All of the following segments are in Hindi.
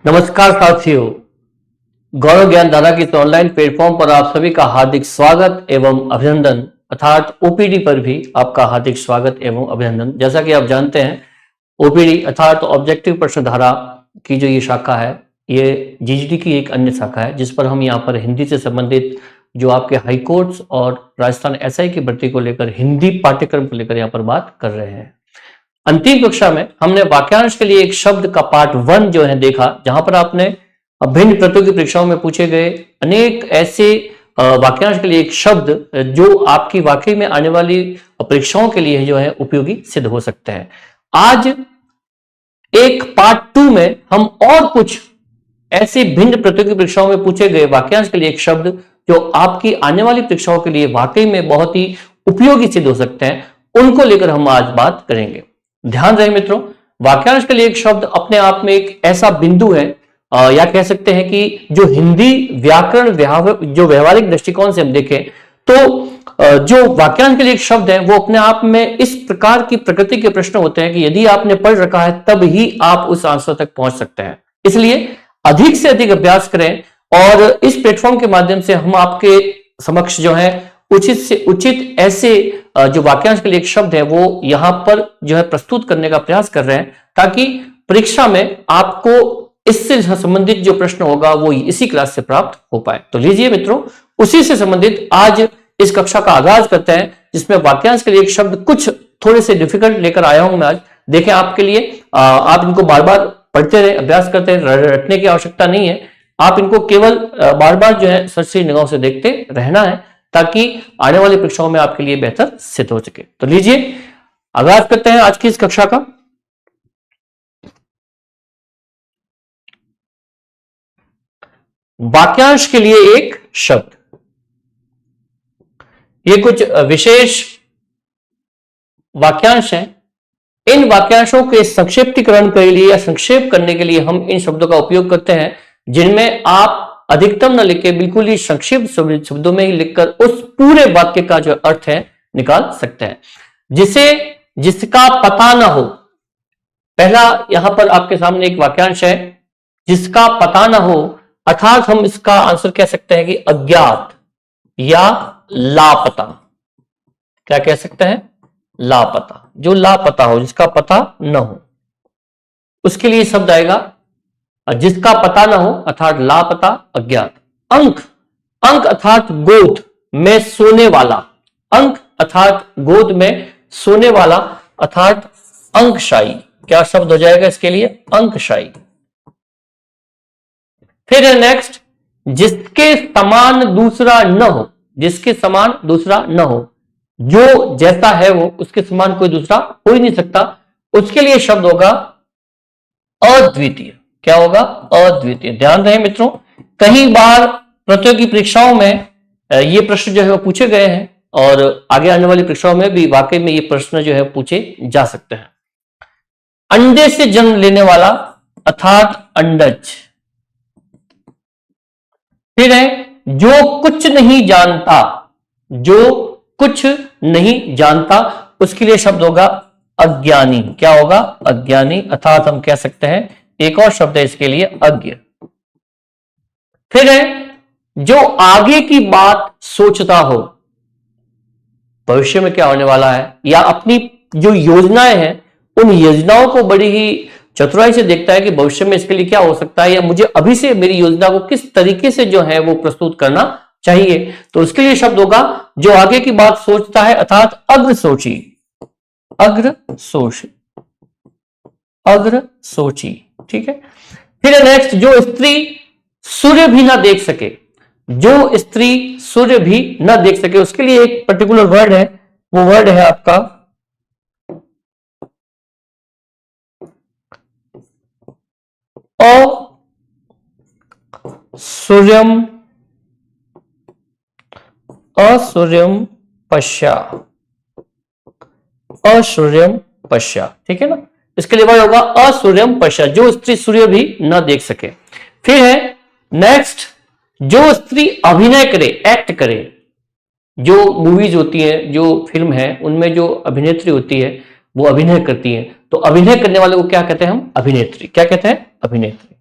नमस्कार साथियों, गौरव ज्ञान दादा की इस ऑनलाइन प्लेटफॉर्म पर आप सभी का हार्दिक स्वागत एवं अभिनंदन अर्थात ओपीडी पर भी आपका हार्दिक स्वागत एवं अभिनंदन। जैसा कि आप जानते हैं, ओपीडी अर्थात ऑब्जेक्टिव प्रश्न धारा की जो ये शाखा है, ये जीजीटी की एक अन्य शाखा है जिस पर हम यहाँ पर हिंदी से संबंधित जो आपके हाई कोर्ट्स और राजस्थान एसआई की भर्ती को लेकर हिंदी पाठ्यक्रम को लेकर यहाँ पर बात कर रहे हैं। अंतिम कक्षा में हमने वाक्यांश के लिए एक शब्द का पार्ट 1 जो है देखा, जहां पर आपने भिन्न प्रतियोगी परीक्षाओं में पूछे गए अनेक ऐसे वाक्यांश के लिए एक शब्द जो आपकी वाकई में आने वाली परीक्षाओं के लिए जो है उपयोगी सिद्ध हो सकते हैं। आज एक पार्ट 2 में हम और कुछ ऐसे भिन्न प्रतियोगी परीक्षाओं में पूछे गए वाक्यांश के लिए एक शब्द जो आपकी आने वाली परीक्षाओं के लिए वाकई में बहुत ही उपयोगी सिद्ध हो सकते हैं, उनको लेकर हम आज बात करेंगे। ध्यान रहे मित्रों, वाक्यांश के लिए एक शब्द अपने आप में एक ऐसा बिंदु है या कह सकते हैं कि जो हिंदी व्याकरण जो व्यवहारिक दृष्टिकोण से हम देखें तो जो वाक्यांश के लिए एक शब्द है वो अपने आप में इस प्रकार की प्रकृति के प्रश्न होते हैं कि यदि आपने पढ़ रखा है तब ही आप उस आंसर तक पहुंच सकते हैं। इसलिए अधिक से अधिक अभ्यास करें और इस प्लेटफॉर्म के माध्यम से हम आपके समक्ष जो है उचित से उचित ऐसे जो वाक्यांश के लिए एक शब्द है वो यहां पर जो है प्रस्तुत करने का प्रयास कर रहे हैं, ताकि परीक्षा में आपको इससे संबंधित जो प्रश्न होगा वो इसी क्लास से प्राप्त हो पाए। तो लीजिए मित्रों, उसी से संबंधित आज इस कक्षा का आगाज करते हैं, जिसमें वाक्यांश के लिए एक शब्द कुछ थोड़े से डिफिकल्ट लेकर आया हूं मैं आज। देखें आपके लिए, आप इनको बार बार पढ़ते रहे, अभ्यास करते रहे, रटने की आवश्यकता नहीं है। आप इनको केवल बार बार जो है सच्ची निगाहों से देखते रहना है, ताकि आने वाली परीक्षाओं में आपके लिए बेहतर सिद्ध हो सके। तो लीजिए आगाज करते हैं आज की इस कक्षा का। वाक्यांश के लिए एक शब्द, ये कुछ विशेष वाक्यांश हैं। इन वाक्यांशों के संक्षिप्तीकरण के लिए या संक्षेप करने के लिए हम इन शब्दों का उपयोग करते हैं, जिनमें आप अधिकतम न लिखे, बिल्कुल ही संक्षिप्त शब्दों में ही लिखकर उस पूरे वाक्य का जो अर्थ है निकाल सकते हैं, जिसका पता ना हो। पहला यहां पर आपके सामने एक वाक्यांश है, जिसका पता ना हो, अर्थात हम इसका आंसर कह सकते हैं कि अज्ञात या लापता। क्या कह सकते हैं? लापता। जो लापता हो, जिसका पता न हो, उसके लिए शब्द आएगा जिसका पता ना हो, अर्थात लापता, अज्ञात। अंक, अंक अर्थात गोद में सोने वाला, अंक अर्थात गोद में सोने वाला, अर्थात अंकशाई। क्या शब्द हो जाएगा इसके लिए? अंकशाई। फिर है नेक्स्ट, जिसके समान दूसरा न हो, जिसके समान दूसरा न हो, जो जैसा है वो उसके समान कोई दूसरा हो ही नहीं सकता, उसके लिए शब्द होगा अद्वितीय। क्या होगा? अद्वितीय। ध्यान रहे मित्रों, कई बार प्रतियोगी परीक्षाओं में ये प्रश्न जो है वो पूछे गए हैं और आगे आने वाली परीक्षाओं में भी वाकई में ये प्रश्न जो है पूछे जा सकते हैं। अंडे से जन्म लेने वाला, अर्थात अंडज। फिर है जो कुछ नहीं जानता, जो कुछ नहीं जानता, उसके लिए शब्द होगा अज्ञानी। क्या होगा? अज्ञानी, अर्थात हम कह सकते हैं एक और शब्द है इसके लिए अज्ञ। फिर है जो आगे की बात सोचता हो, भविष्य में क्या होने वाला है या अपनी जो योजनाएं हैं उन योजनाओं को बड़ी ही चतुराई से देखता है कि भविष्य में इसके लिए क्या हो सकता है या मुझे अभी से मेरी योजना को किस तरीके से जो है वो प्रस्तुत करना चाहिए। तो उसके लिए शब्द होगा जो आगे की बात सोचता है, अर्थात अग्रसोची। अग्रसोची, अग्रसोची। ठीक है। फिर नेक्स्ट, जो स्त्री सूर्य भी ना देख सके, जो स्त्री सूर्य भी ना देख सके, उसके लिए एक पर्टिकुलर वर्ड है, वो वर्ड है आपका असूर्यम, असूर्यम पश्या, असूर्यम पश्या। ठीक है ना, इसके लिए वर्ड होगा असूर्यम पश्या, जो स्त्री सूर्य भी न देख सके। फिर है नेक्स्ट, जो स्त्री अभिनय करे, एक्ट करे। जो मूवीज होती है, जो फिल्म है, उनमें जो अभिनेत्री होती है वो अभिनय करती है, तो अभिनय करने वाले को क्या कहते हैं हम? अभिनेत्री। क्या कहते हैं? अभिनेत्री।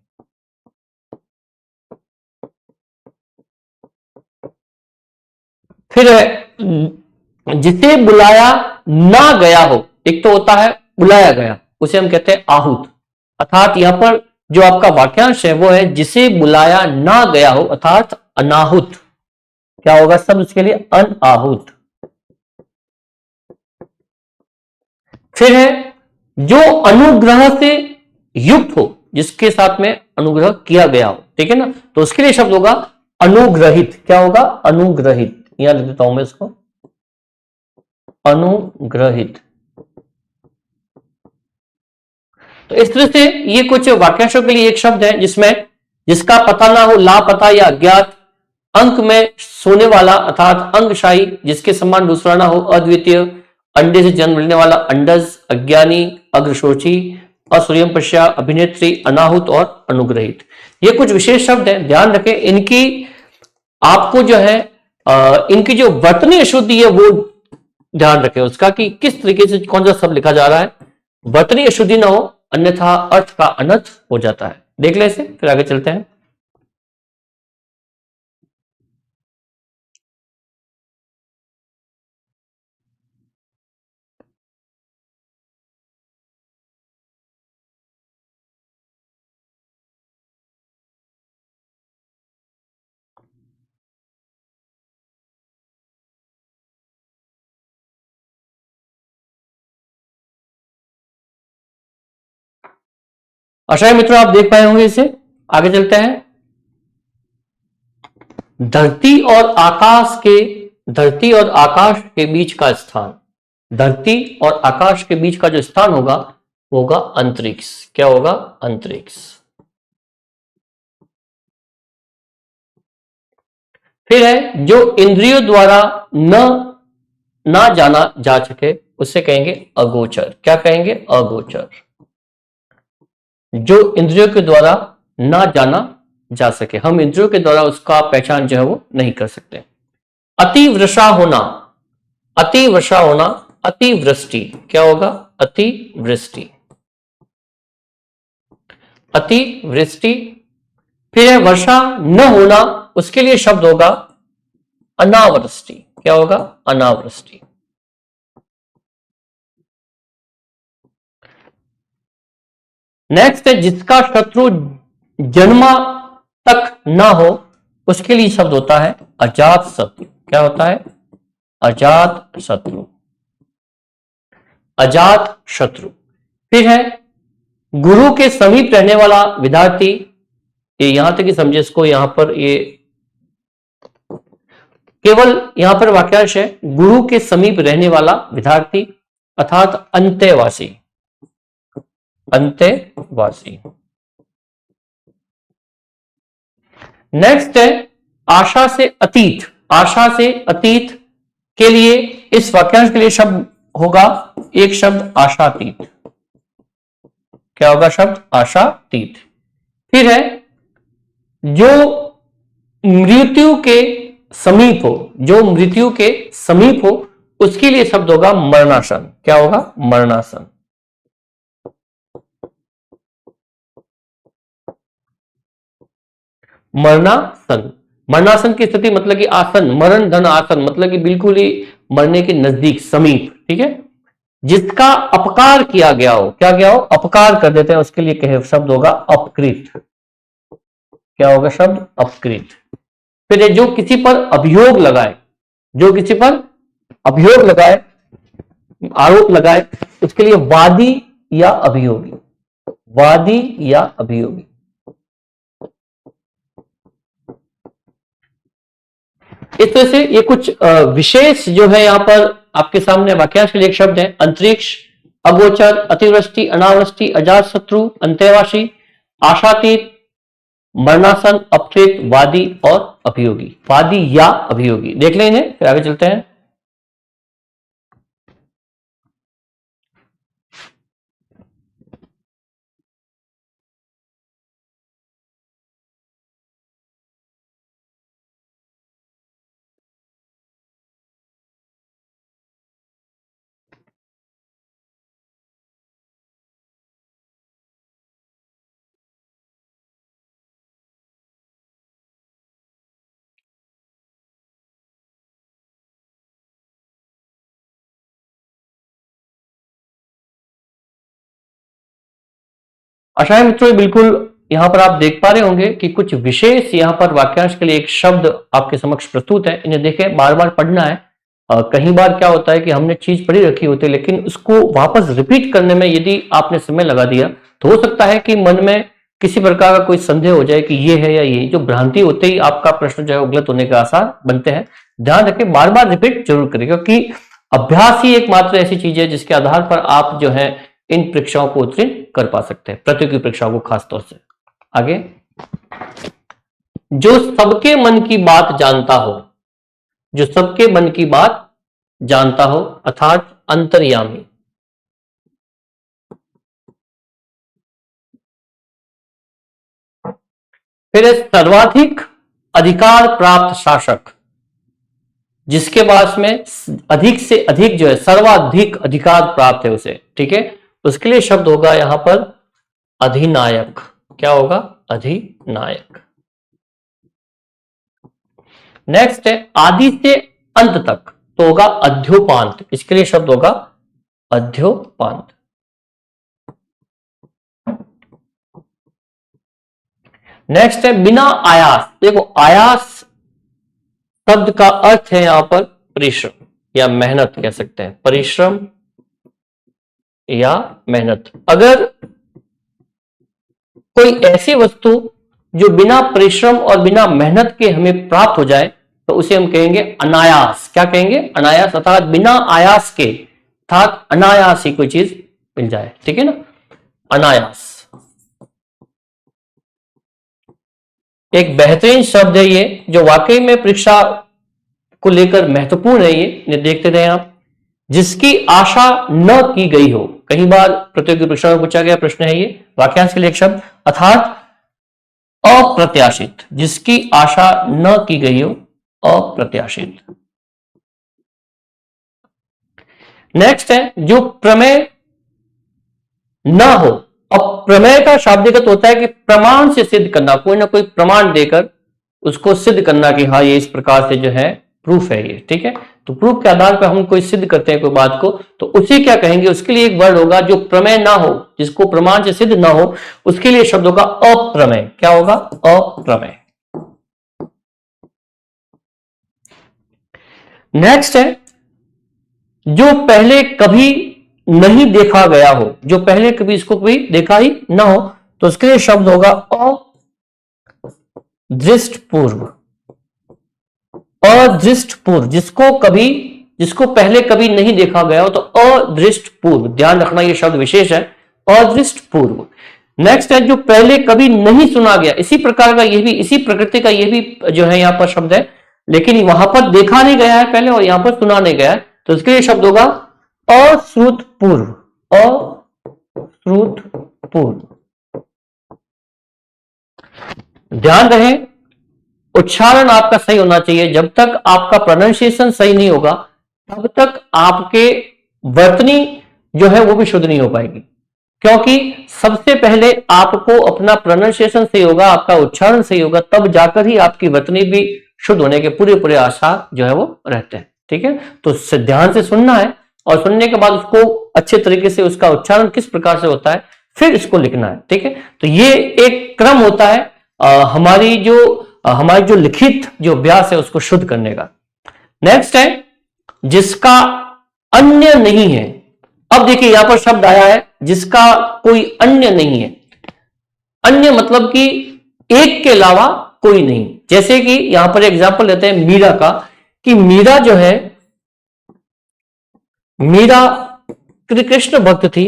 फिर है जिसे बुलाया ना गया हो, एक तो होता है बुलाया गया, उसे हम कहते हैं आहूत। अर्थात यहां पर जो आपका वाक्यांश है वो है जिसे बुलाया ना गया हो, अर्थात अनाहुत। क्या होगा सब उसके लिए? अनाहुत। फिर है जो अनुग्रह से युक्त हो, जिसके साथ में अनुग्रह किया गया हो, ठीक है ना, तो उसके लिए शब्द होगा अनुग्रहित। क्या होगा? अनुग्रहित। यहां लिख देता हूं मैं इसको, अनुग्रहित। तो इस तरह से ये कुछ वाक्यांशों के लिए एक शब्द है जिसमें जिसका पता ना हो, लापता या अज्ञात, अंक में सोने वाला अर्थात अंगशाही, जिसके समान दूसरा ना हो, अद्वितीय, अंडे से जन्म लेने वाला अंडज, अज्ञानी, अग्रशोची, असुरियम पश्या, अभिनेत्री, अनाहुत और अनुग्रहित। ये कुछ विशेष शब्द हैं, ध्यान रखें इनकी। आपको जो है इनकी जो वर्तनी अशुद्धि है वो ध्यान रखें उसका, कि किस तरीके से कौन सा शब्द लिखा जा रहा है, वर्तनी अशुद्धि ना हो, अन्यथा अर्थ का अनर्थ हो जाता है। देख ले इसे, फिर आगे चलते हैं। आशा है मित्रों आप देख पाए होंगे इसे। आगे चलते हैं। धरती और आकाश के धरती और आकाश के बीच का स्थान, धरती और आकाश के बीच का जो स्थान होगा वो होगा अंतरिक्ष। क्या होगा? अंतरिक्ष। फिर है जो इंद्रियों द्वारा न ना जाना जा सके उसे कहेंगे अगोचर। क्या कहेंगे? अगोचर। जो इंद्रियों के द्वारा ना जाना जा सके, हम इंद्रियों के द्वारा उसका पहचान जो है वो नहीं कर सकते। अतिवृषा होना, अतिवर्षा होना, अतिवृष्टि। क्या होगा? अतिवृष्टि। अतिवृष्टि। फिर है वर्षा न होना, उसके लिए शब्द होगा अनावृष्टि। क्या होगा? अनावृष्टि। नेक्स्ट है जिसका शत्रु जन्मा तक ना हो, उसके लिए शब्द होता है अजात शत्रु। क्या होता है? अजात शत्रु। अजात शत्रु। फिर है गुरु के समीप रहने वाला विद्यार्थी, ये यहां तक ही समझे इसको, यहां पर ये केवल यहां पर वाक्यांश है गुरु के समीप रहने वाला विद्यार्थी, अर्थात अंत्यवासी। अंत्यवासी। नेक्स्ट है आशा से अतीत। आशा से अतीत के लिए इस वाक्यांश के लिए शब्द होगा एक शब्द आशातीत। क्या होगा शब्द? आशातीत। फिर है जो मृत्यु के समीप हो, जो मृत्यु के समीप हो, उसके लिए शब्द होगा मरणासन। क्या होगा? मरणासन। मरणासन। मरणासन की स्थिति मतलब कि आसन, मरण धन आसन मतलब कि बिल्कुल ही मरने के नजदीक, समीप, ठीक है। जिसका अपकार किया गया हो, क्या गया हो? अपकार कर देते हैं, उसके लिए कहे शब्द होगा अपकृत। क्या होगा शब्द? अपकृत। फिर जो किसी पर अभियोग लगाए, जो किसी पर अभियोग लगाए, आरोप लगाए, उसके लिए वादी या अभियोगी। वादी या अभियोगी। इस तरह से ये कुछ विशेष जो है यहां पर आपके सामने वाक्यांश के लिए एक शब्द है अंतरिक्ष, अगोचर, अतिवृष्टि, अनावृष्टि, अजात शत्रु, अंत्यवासी, आशातीत, मरणासन, अपकृत, वादी और अभियोगी। वादी या अभियोगी। देख लें इन्हें, फिर आगे चलते हैं। आशा है मित्रों बिल्कुल यहाँ पर आप देख पा रहे होंगे कि कुछ विशेष यहाँ पर वाक्यांश के लिए एक शब्द आपके समक्ष प्रस्तुत है। इन्हें देखें, बार बार पढ़ना है। कई बार क्या होता है कि हमने चीज पढ़ी रखी होती है, लेकिन उसको वापस रिपीट करने में यदि आपने समय लगा दिया तो हो सकता है कि मन में किसी प्रकार का कोई संदेह हो जाए कि ये है या ये, जो भ्रांति होते ही आपका प्रश्न जो है गलत होने के आसार बनते हैं। ध्यान रखें, बार बार रिपीट जरूर करें, क्योंकि अभ्यास ही एकमात्र ऐसी चीज है जिसके आधार पर आप जो है इन परीक्षाओं को उत्तीर्ण कर पा सकते हैं, प्रतियोगी परीक्षाओं को खासतौर से। आगे, जो सबके मन की बात जानता हो, जो सबके मन की बात जानता हो अर्थात अंतर्यामी। फिर है सर्वाधिक अधिकार प्राप्त शासक, जिसके पास में अधिक से अधिक जो है सर्वाधिक अधिकार प्राप्त है उसे, ठीक है, उसके लिए शब्द होगा यहां पर अधिनायक। क्या होगा? अधिनायक। नेक्स्ट है आदि से अंत तक, तो होगा अध्योपांत। इसके लिए शब्द होगा अध्योपांत। नेक्स्ट है बिना आयास। देखो, आयास शब्द का अर्थ है यहां पर परिश्रम या मेहनत कह सकते हैं, परिश्रम या मेहनत। अगर कोई ऐसी वस्तु जो बिना परिश्रम और बिना मेहनत के हमें प्राप्त हो जाए तो उसे हम कहेंगे अनायास। क्या कहेंगे? अनायास, अर्थात बिना आयास के, अर्थात अनायास ही कोई चीज मिल जाए, ठीक है ना, अनायास। एक बेहतरीन शब्द है ये, जो वाकई में परीक्षा को लेकर महत्वपूर्ण है। ये देखते रहे आप। जिसकी आशा न की गई हो, कई बार प्रतियोगी परीक्षा में पूछा गया प्रश्न है ये, वाक्यांश के लिए एक शब्द, अर्थात अप्रत्याशित। जिसकी आशा न की गई हो, अप्रत्याशित। नेक्स्ट है जो प्रमेय न हो। अब प्रमेय का शाब्दिक अर्थ होता है कि प्रमाण से सिद्ध करना, कोई ना कोई प्रमाण देकर उसको सिद्ध करना कि हाँ ये इस प्रकार से जो है प्रूफ है ये, ठीक है। तो प्रूफ के आधार पर हम कोई सिद्ध करते हैं कोई बात को, तो उसे क्या कहेंगे? उसके लिए एक वर्ड होगा जो प्रमेय ना हो, जिसको प्रमाण से सिद्ध ना हो, उसके लिए शब्द होगा अप्रमेय। क्या होगा? अप्रमेय। नेक्स्ट है जो पहले कभी नहीं देखा गया हो, जो पहले कभी इसको कभी देखा ही ना हो, तो उसके लिए शब्द होगा अदृष्टपूर्व। अदृष्टपूर्व, जिसको पहले कभी नहीं देखा गया हो तो अदृष्टपूर्व। ध्यान रखना ये शब्द विशेष है, अदृष्टपूर्व। नेक्स्ट है जो पहले कभी नहीं सुना गया। इसी प्रकार का ये भी, इसी प्रकृति का ये भी जो है यहां पर शब्द है, लेकिन वहां पर देखा नहीं गया है पहले और यहां पर सुना नहीं गया है, तो इसके लिए शब्द होगा अश्रुतपूर्व। अश्रुतपूर्व। ध्यान रहे, उच्चारण आपका सही होना चाहिए। जब तक आपका प्रोनाउंसिएशन सही नहीं होगा तब तक आपके वर्तनी जो है वो भी शुद्ध नहीं हो पाएगी, क्योंकि सबसे पहले आपको अपना प्रोनाउंसिएशन सही होगा, आपका उच्चारण सही होगा, तब जाकर ही आपकी वर्तनी भी शुद्ध होने के पूरे पूरे आसार जो है वो रहते हैं, ठीक है। तो ध्यान से सुनना है और सुनने के बाद उसको अच्छे तरीके से उसका उच्चारण किस प्रकार से होता है फिर इसको लिखना है, ठीक है। तो ये एक क्रम होता है हमारी जो लिखित जो अभ्यास है उसको शुद्ध करने का। नेक्स्ट है जिसका अन्य नहीं है। अब देखिए यहां पर शब्द आया है जिसका कोई अन्य नहीं है। अन्य मतलब कि एक के अलावा कोई नहीं। जैसे कि यहां पर एग्जांपल लेते हैं मीरा का, कि मीरा जो है, मीरा कृष्ण भक्त थी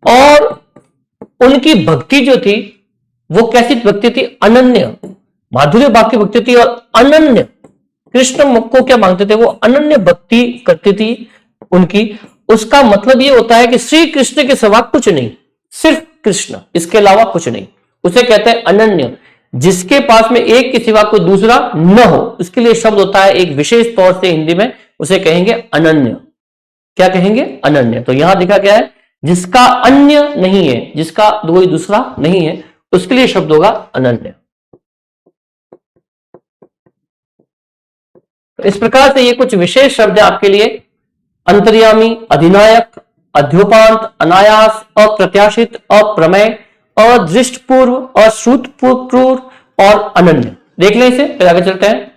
और उनकी भक्ति जो थी वो कैसी भक्ति थी? अनन्य, माधुर्य भाव की भक्ति थी और अनन्य। कृष्ण को क्या मांगते थे? वो अनन्य भक्ति करती थी उनकी। उसका मतलब ये होता है कि श्री कृष्ण के सिवा कुछ नहीं, सिर्फ कृष्ण, इसके अलावा कुछ नहीं, उसे कहते हैं अनन्य। जिसके पास में एक के सिवा कोई दूसरा न हो, उसके लिए शब्द होता है एक विशेष तौर से हिंदी में उसे कहेंगे अनन्य। क्या कहेंगे? अनन्य। तो यहां लिखा गया है जिसका अन्य नहीं है, जिसका कोई दूसरा नहीं है, उसके लिए शब्द होगा अनन्य। तो इस प्रकार से ये कुछ विशेष शब्द है आपके लिए, अंतर्यामी, अधिनायक, अध्योपांत, अनायास, अप्रत्याशित, अप्रमेय, अदृष्टपूर्व, अश्रुतपूर्व और अनन्य। देख लें इसे, फिर आगे चलते हैं।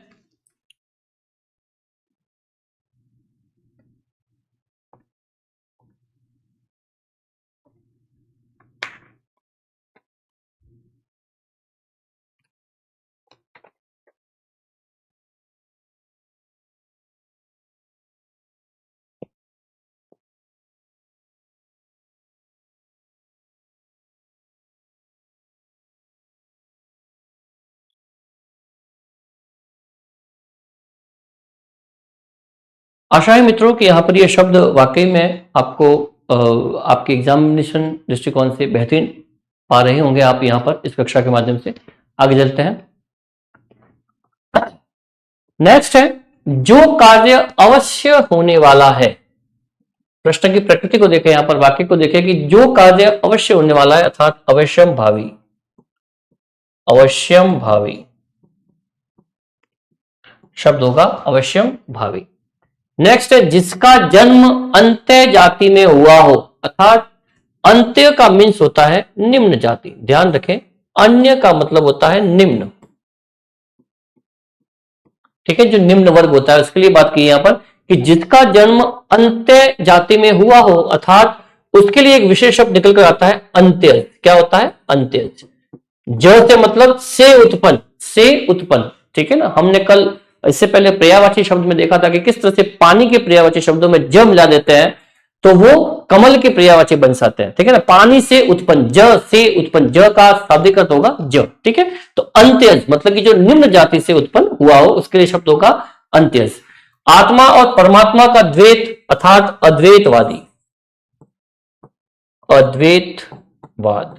आशा है मित्रों कि यहाँ पर ये शब्द वाकई में आपको आपके एग्जामिनेशन दृष्टिकोण से बेहतरीन पा रहे होंगे आप यहाँ पर इस कक्षा के माध्यम से। आगे चलते हैं। नेक्स्ट है, जो कार्य अवश्य होने वाला है। प्रश्न की प्रकृति को देखें, यहां पर वाक्य को देखें कि जो कार्य अवश्य होने वाला है अर्थात अवश्यम भावी, अवश्यम भावी शब्द होगा अवश्यम भावी। नेक्स्ट है, जिसका जन्म अंत्य जाति में हुआ हो अर्थात अंत्य का मीन्स होता है निम्न जाति। ध्यान रखें, अन्य का मतलब होता है निम्न। ठीक है, जो निम्न वर्ग होता है उसके लिए बात की यहां पर कि जिसका जन्म अंत्य जाति में हुआ हो अर्थात उसके लिए एक विशेष शब्द निकल कर आता है अंत्य। क्या होता है? अंत्य। ज से मतलब से उत्पन्न, से उत्पन्न। ठीक है ना, हमने कल इससे पहले पर्यायवाची शब्द में देखा था कि किस तरह से पानी के पर्यायवाची शब्दों में ज मिला देते हैं तो वो कमल के पर्यायवाची बन जाते हैं। ठीक है ना, पानी से उत्पन्न, ज से उत्पन्न, ज का शाब्दिक अर्थ होगा ज। ठीक है, तो अंत्यज मतलब कि जो निम्न जाति से उत्पन्न हुआ हो उसके लिए शब्द होगा अंत्यज। आत्मा और परमात्मा का द्वैत अर्थात अद्वैतवादी, अद्वैतवाद।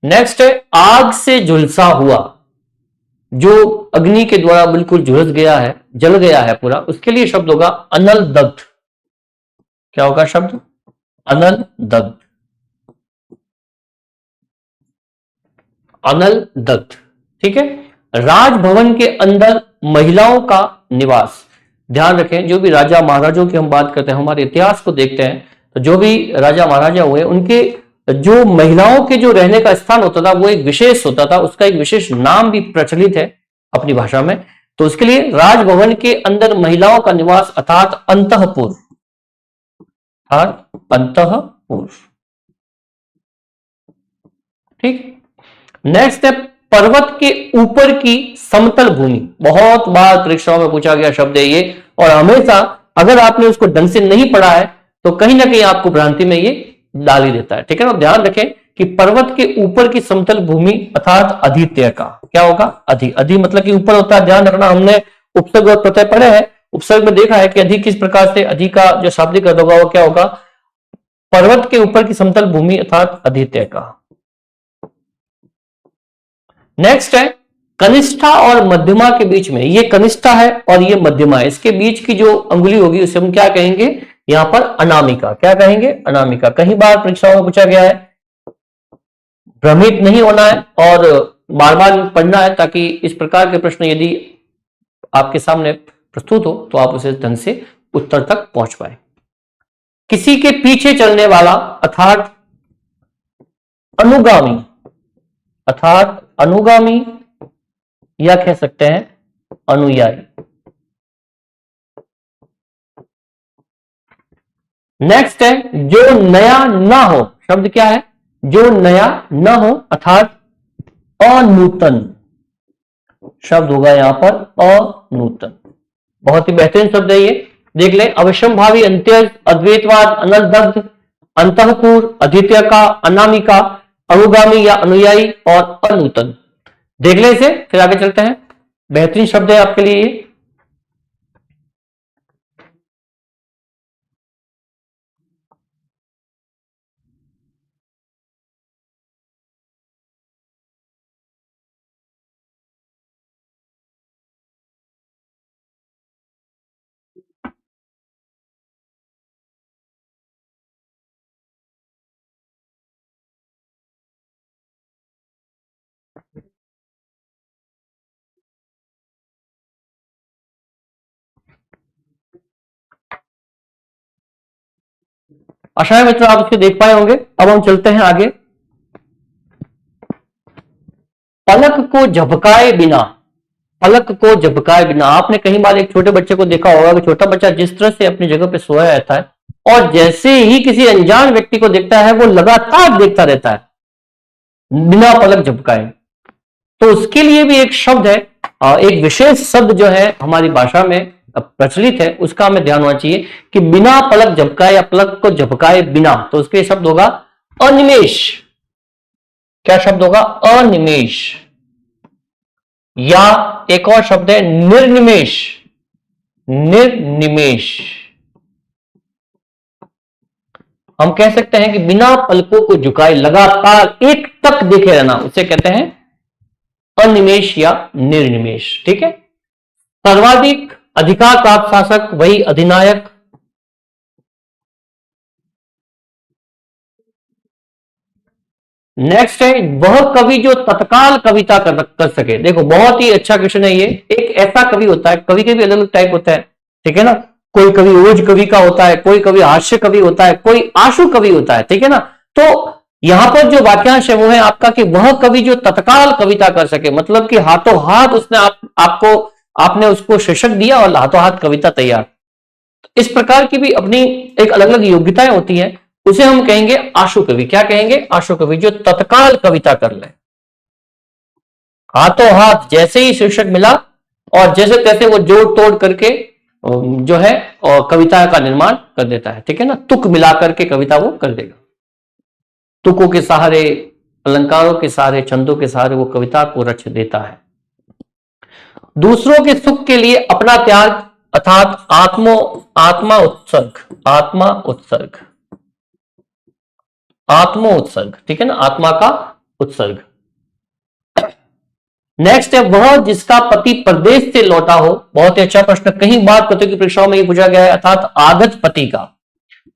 नेक्स्ट है, आग से झुलसा हुआ, जो अग्नि के द्वारा बिल्कुल झुलस गया है, जल गया है पूरा, उसके लिए शब्द होगा अनल दग्ध। क्या होगा शब्द? अनल दग्ध, अनल दग्ध। ठीक है, राजभवन के अंदर महिलाओं का निवास। ध्यान रखें, जो भी राजा महाराजों की हम बात करते हैं, हमारे इतिहास को देखते हैं तो जो भी राजा महाराजा हुए उनके जो महिलाओं के जो रहने का स्थान होता था वो एक विशेष होता था, उसका एक विशेष नाम भी प्रचलित है अपनी भाषा में। तो उसके लिए राजभवन के अंदर महिलाओं का निवास अर्थात अंतःपुर, अर्थात अंतःपुर। ठीक। नेक्स्ट है, पर्वत के ऊपर की समतल भूमि। बहुत बार परीक्षाओं में पूछा गया शब्द है ये, और हमेशा अगर आपने उसको ढंग से नहीं पढ़ा है तो कहीं ना कहीं आपको भ्रांति में ये डाल ही देता है। ठीक है ना, ध्यान रखें कि पर्वत के ऊपर की समतल भूमि अर्थात अधित्य का क्या होगा? अधि, अधि मतलब कि ऊपर होता है। ध्यान रखना, हमने उपसर्ग और प्रत्यय पढ़े हैं, उपसर्ग में देखा है कि अधि किस प्रकार से, अधि का जो शाब्दिक अर्थ होगा वो क्या होगा? पर्वत के ऊपर की समतल भूमि अर्थात अधित्य का। नेक्स्ट है, कनिष्ठा और मध्यमा के बीच में, ये कनिष्ठा है और ये मध्यमा है, इसके बीच की जो अंगुली होगी उसे हम क्या कहेंगे? यहां पर अनामिका। क्या कहेंगे? अनामिका। कई बार परीक्षाओं में पूछा गया है, भ्रमित नहीं होना है और बार बार पढ़ना है ताकि इस प्रकार के प्रश्न यदि आपके सामने प्रस्तुत हो तो आप उसे ढंग से उत्तर तक पहुंच पाए। किसी के पीछे चलने वाला अर्थात अनुगामी, अर्थात अनुगामी या कह सकते हैं अनुयायी। नेक्स्ट है, जो नया ना हो। शब्द क्या है? जो नया ना हो अर्थात अनूतन शब्द होगा यहां पर अनूतन। बहुत ही बेहतरीन शब्द है ये, देख ले। अवश्यम भावी, अंत्यज, अद्वैतवाद, अनल दग्ध, अंतःपुर, अद्वितीय का, अनामिका, अनुगामी या अनुयायी और अनूतन। देख ले इसे, फिर आगे चलते हैं। बेहतरीन शब्द है आपके लिए ये। आशा है मित्रों आप इसको देख पाए होंगे। अब हम चलते हैं आगे। पलक को झपकाए बिना, पलक को झपकाए बिना, आपने कई बार एक छोटे बच्चे को देखा होगा कि छोटा बच्चा जिस तरह से अपनी जगह पे सोया रहता है और जैसे ही किसी अनजान व्यक्ति को देखता है वो लगातार देखता रहता है बिना पलक झपकाए। तो उसके लिए भी एक शब्द है, एक विशेष शब्द जो है हमारी भाषा में प्रचलित है, उसका हमें ध्यान होना चाहिए कि बिना पलक झपकाए या पलक को झपकाए बिना, तो उसके शब्द होगा अनिमेष। क्या शब्द होगा? अनिमेष। या एक और शब्द है निर्निमेष, निर्निमेष। हम कह सकते हैं कि बिना पलकों को झुकाए लगातार एक टक देखे रहना, उसे कहते हैं अनिमेष या निर्निमेष। ठीक है। सर्वाधिक अधिकार प्राप्त शासक वही अधिनायक। नेक्स्ट है वह कवि जो तत्काल कविता कर सके। देखो बहुत ही अच्छा क्वेश्चन है ये। एक ऐसा कवि होता है, कवि के भी अलग अलग टाइप होता है, ठीक है ना। कोई कवि ओज कवि का होता है, कोई कवि हास्य कवि होता है, कोई आशु कवि होता है, ठीक है ना। तो यहां पर जो वाक्यांश है वो है आपका कि वह कवि जो तत्काल कविता कर सके, मतलब कि हाथों हाथ उसने आपको आपने उसको शीर्षक दिया और हाथों हाथ कविता तैयार। इस प्रकार की भी अपनी एक अलग अलग योग्यताएं होती हैं, उसे हम कहेंगे आशु कवि। क्या कहेंगे? आशु कवि, जो तत्काल कविता कर ले, हाथों हाथ जैसे ही शीर्षक मिला और जैसे तैसे वो जोड़ तोड़ करके जो है कविता का निर्माण कर देता है, ठीक है ना। तुक मिला करके कविता वो कर देगा, तुकों के सहारे, अलंकारों के सहारे, छंदों के सहारे वो कविता को रच देता है। दूसरों के सुख के लिए अपना त्याग, अर्थात आत्मा उत्सर्ग, आत्मा उत्सर्ग, आत्मो उत्सर्ग, ठीक है ना, आत्मा का उत्सर्ग। नेक्स्ट है वह जिसका पति प्रदेश से लौटा हो। बहुत ही अच्छा प्रश्न, कई बार प्रतियोगी परीक्षाओं में ये पूछा गया है, अर्थात आगत पति का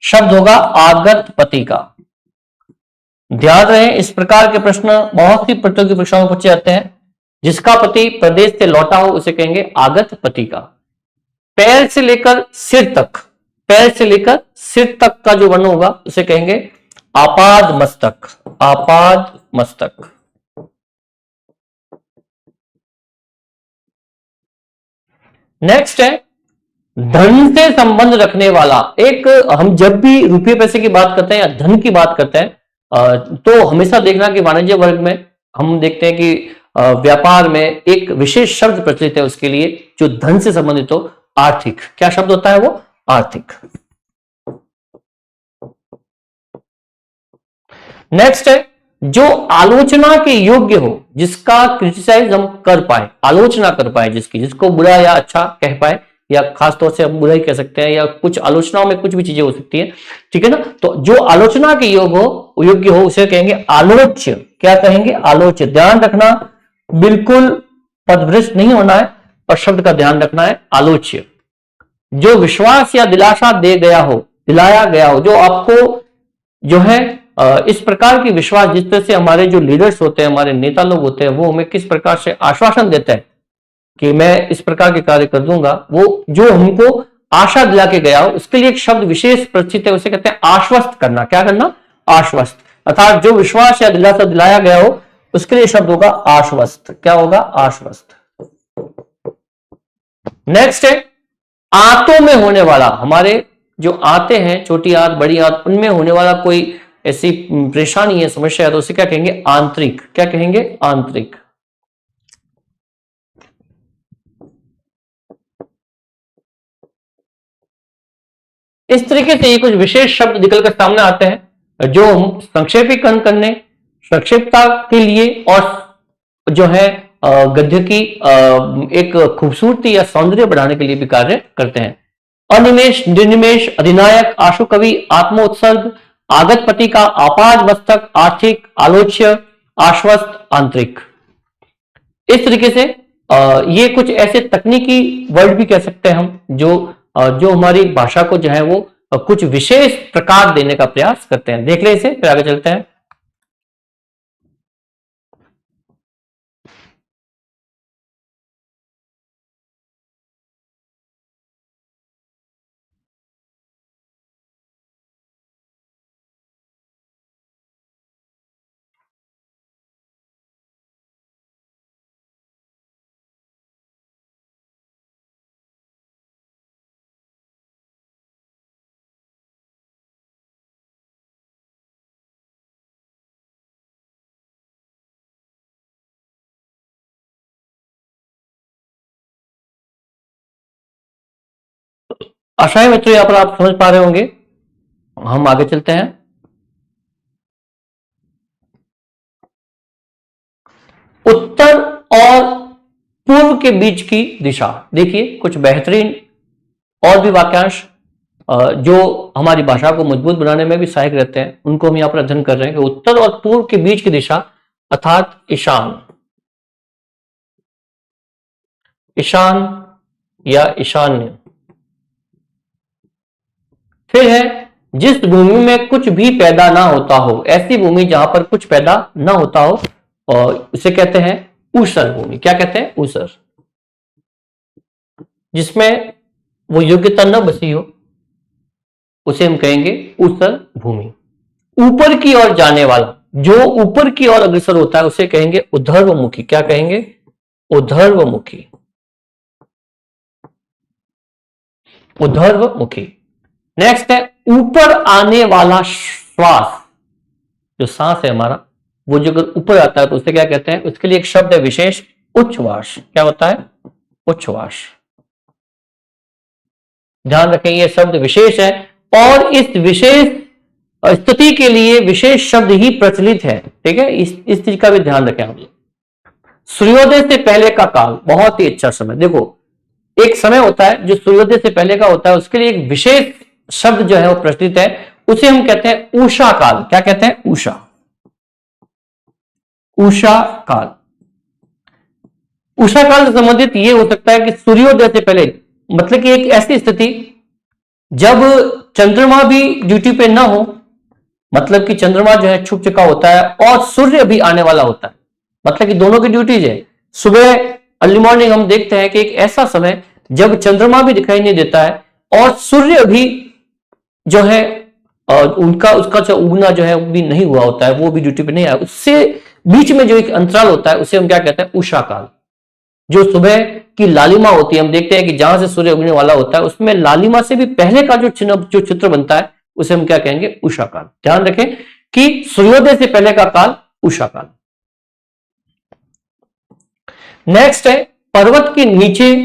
शब्द होगा आगत पति का। ध्यान रहे इस प्रकार के प्रश्न बहुत ही प्रतियोगी परीक्षाओं में पूछे जाते हैं। जिसका पति प्रदेश से लौटा हो उसे कहेंगे आगत पति का। पैर से लेकर सिर तक, पैर से लेकर सिर तक का जो वर्ण होगा उसे कहेंगे आपाद मस्तक, आपाद मस्तक। नेक्स्ट है धन से संबंध रखने वाला। एक, हम जब भी रुपये पैसे की बात करते हैं या धन की बात करते हैं तो हमेशा देखना कि वाणिज्य वर्ग में हम देखते हैं कि व्यापार में एक विशेष शब्द प्रचलित है उसके लिए जो धन से संबंधित हो, आर्थिक। क्या शब्द होता है वो? आर्थिक। नेक्स्ट है जो आलोचना के योग्य हो, जिसका क्रिटिसाइज हम कर पाए, आलोचना कर पाए, जिसकी, जिसको बुरा या अच्छा कह पाए, या खासतौर से हम बुरा ही कह सकते हैं, या कुछ आलोचनाओं में कुछ भी चीजें हो सकती है, ठीक है ना। तो जो आलोचना के योग्य हो उसे कहेंगे आलोच्य। क्या कहेंगे? आलोच्य। ध्यान रखना, बिल्कुल पदभ्रष्ट नहीं होना है और शब्द का ध्यान रखना है, आलोच्य। जो विश्वास या दिलासा दे गया हो, दिलाया गया हो, जो आपको जो है इस प्रकार की विश्वास, जिस तरह से हमारे जो लीडर्स होते हैं, हमारे नेता लोग होते हैं, वो हमें किस प्रकार से आश्वासन देते हैं कि मैं इस प्रकार के कार्य कर दूंगा, वो जो हमको आशा दिला के गया हो, उसके लिए एक शब्द विशेष प्रचित है, उसे कहते हैं आश्वस्त करना। क्या करना? आश्वस्त। अर्थात जो विश्वास या दिलासा दिलाया गया हो उसके लिए शब्द होगा आश्वस्त। क्या होगा? आश्वस्त। नेक्स्ट है आंतों में होने वाला। हमारे जो आते हैं, छोटी आंत, बड़ी आंत, उनमें होने वाला कोई ऐसी परेशानी है, समस्या है, तो उसे क्या कहेंगे? आंतरिक। क्या कहेंगे? आंतरिक। इस तरीके से ये कुछ विशेष शब्द निकलकर सामने आते हैं जो हम संक्षेपीकरण करने, संक्षिप्तता के लिए और जो है गद्य की एक खूबसूरती या सौंदर्य बढ़ाने के लिए भी कार्य करते हैं। अनिमेष, निर्निमेष, अधिनायक, आशु कवि, आत्मोत्सर्ग, आगत पति का, आपाद मस्तक, आर्थिक, आलोच्य, आश्वस्त, आंतरिक। इस तरीके से ये कुछ ऐसे तकनीकी वर्ड भी कह सकते हैं हम जो जो हमारी भाषा को जो है वो कुछ विशेष प्रकार देने का प्रयास करते हैं। देख ले इसे, फिर आगे चलते हैं। आशा है मित्रों यहाँ पर आप समझ पा रहे होंगे। हम आगे चलते हैं। उत्तर और पूर्व के बीच की दिशा, देखिए कुछ बेहतरीन और भी वाक्यांश जो हमारी भाषा को मजबूत बनाने में भी सहायक रहते हैं, उनको हम यहां पर अध्ययन कर रहे हैं कि उत्तर और पूर्व के बीच की दिशा अर्थात ईशान, ईशान या ईशान्य। फिर है जिस भूमि में कुछ भी पैदा ना होता हो, ऐसी भूमि जहां पर कुछ पैदा ना होता हो, और उसे कहते हैं ऊसर भूमि। क्या कहते हैं? ऊसर। जिसमें वो योग्यता न बसी हो उसे हम कहेंगे ऊसर भूमि। ऊपर की ओर जाने वाला, जो ऊपर की ओर अग्रसर होता है उसे कहेंगे ऊर्ध्वमुखी। क्या कहेंगे? ऊर्ध्वमुखी, ऊर्ध्वमुखी। नेक्स्ट है ऊपर आने वाला श्वास, जो सांस है हमारा, वो जो अगर ऊपर आता है तो उसे क्या कहते हैं? उसके लिए एक शब्द है विशेष, उच्छ्वास। क्या होता है? उच्छ्वास। ध्यान रखें ये शब्द विशेष है और इस विशेष स्थिति के लिए विशेष शब्द ही प्रचलित है। ठीक है, इस चीज का भी ध्यान रखें हम लोग। सूर्योदय से पहले का काल बहुत ही अच्छा समय। देखो एक समय होता है जो सूर्योदय से पहले का होता है, उसके लिए एक विशेष शब्द जो है वो प्रचलित है, उसे हम कहते हैं उषा काल। क्या कहते हैं? उषा, उषा काल। उषा काल से संबंधित ये हो सकता है कि सूर्योदय से पहले, मतलब कि एक ऐसी स्थिति जब चंद्रमा भी ड्यूटी पे ना हो, मतलब कि चंद्रमा जो है छुप चुका होता है और सूर्य भी आने वाला होता है, मतलब कि दोनों की ड्यूटीज है। सुबह अर्ली मॉर्निंग हम देखते हैं कि एक ऐसा समय जब चंद्रमा भी दिखाई नहीं देता है और सूर्य भी जो है उनका उसका जो उगना जो है वो भी नहीं हुआ होता है, वो भी ड्यूटी पे नहीं आया, उससे बीच में जो एक अंतराल होता है उसे हम क्या कहते हैं? उषा काल। जो सुबह की लालिमा होती है, हम देखते हैं कि जहां से सूर्य उगने वाला होता है उसमें लालिमा से भी पहले का जो चिन्ह, जो चित्र बनता है उसे हम क्या कहेंगे? उषा काल। ध्यान रखें कि सूर्योदय से पहले का काल उषा काल। नेक्स्ट है पर्वत के नीचे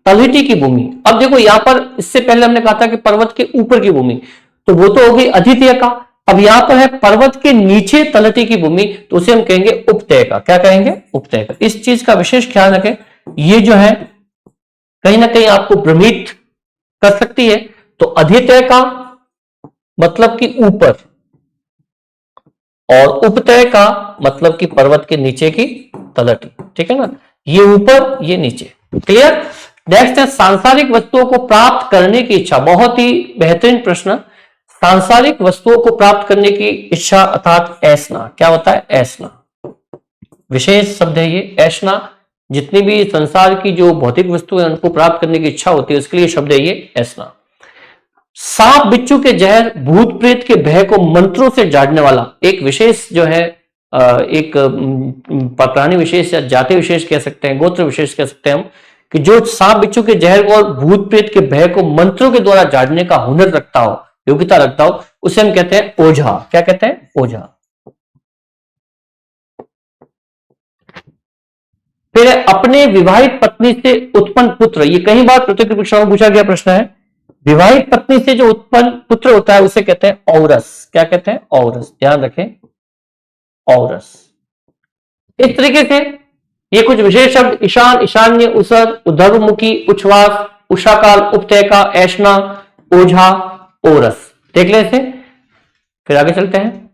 तलहटी की भूमि। अब देखो यहां पर इससे पहले हमने कहा था कि पर्वत के ऊपर की भूमि, तो वो तो हो गई अधितय का। अब यहां पर है पर्वत के नीचे तलहटी की भूमि, तो उसे हम कहेंगे उपतय का। क्या कहेंगे? उपतय का। इस चीज का विशेष ख्याल रखें, ये जो है कहीं ना कहीं आपको भ्रमित कर सकती है। तो अधितय का मतलब कि ऊपर, और उपतय का मतलब कि पर्वत के नीचे की तलहटी। ठीक है ना, ये ऊपर ये नीचे। क्लियर? नेक्स्ट है सांसारिक वस्तुओं को प्राप्त करने की इच्छा। बहुत ही बेहतरीन प्रश्न। सांसारिक वस्तुओं को प्राप्त करने की इच्छा अर्थात ऐसना। क्या होता है? ऐसना। विशेष शब्द है ये ऐसना। जितनी भी संसार की जो भौतिक वस्तु है उनको प्राप्त करने की इच्छा होती है, उसके लिए शब्द है ये ऐसना। सांप बिच्छू के जहर, भूत प्रेत के भय को मंत्रों से झाड़ने वाला एक विशेष जो है एक प्राणी विशेष या जाति विशेष कह सकते हैं, गोत्र विशेष कह सकते हैं हम, कि जो सांप बिच्छू के जहर को और भूत प्रेत के भय को मंत्रों के द्वारा झाड़ने का हुनर रखता हो, योग्यता रखता हो, उसे हम कहते हैं ओझा। क्या कहते हैं? ओझा। फिर अपने विवाहित पत्नी से उत्पन्न पुत्र, ये कई बार प्रतियोगिता परीक्षा में पूछा गया प्रश्न है। विवाहित पत्नी से जो उत्पन्न पुत्र होता है उसे कहते हैं औरस। क्या कहते हैं? औरस। ध्यान रखें, औरस। इस तरीके से ये कुछ विशेष शब्द ईशान, ईशान्य, उसर, उद्धर्वमुखी, उच्छ्वास, उषाकाल, उपतयका, ऐशना, ओझा, ओरस देख ले इसे। फिर आगे चलते हैं।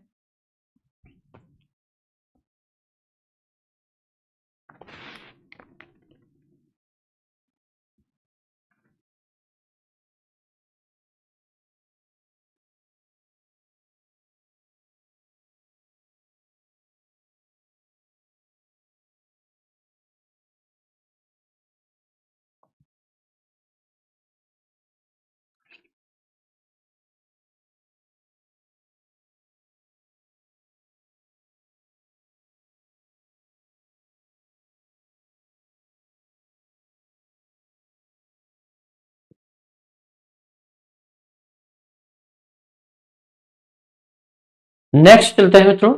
नेक्स्ट चलते हैं मित्रों।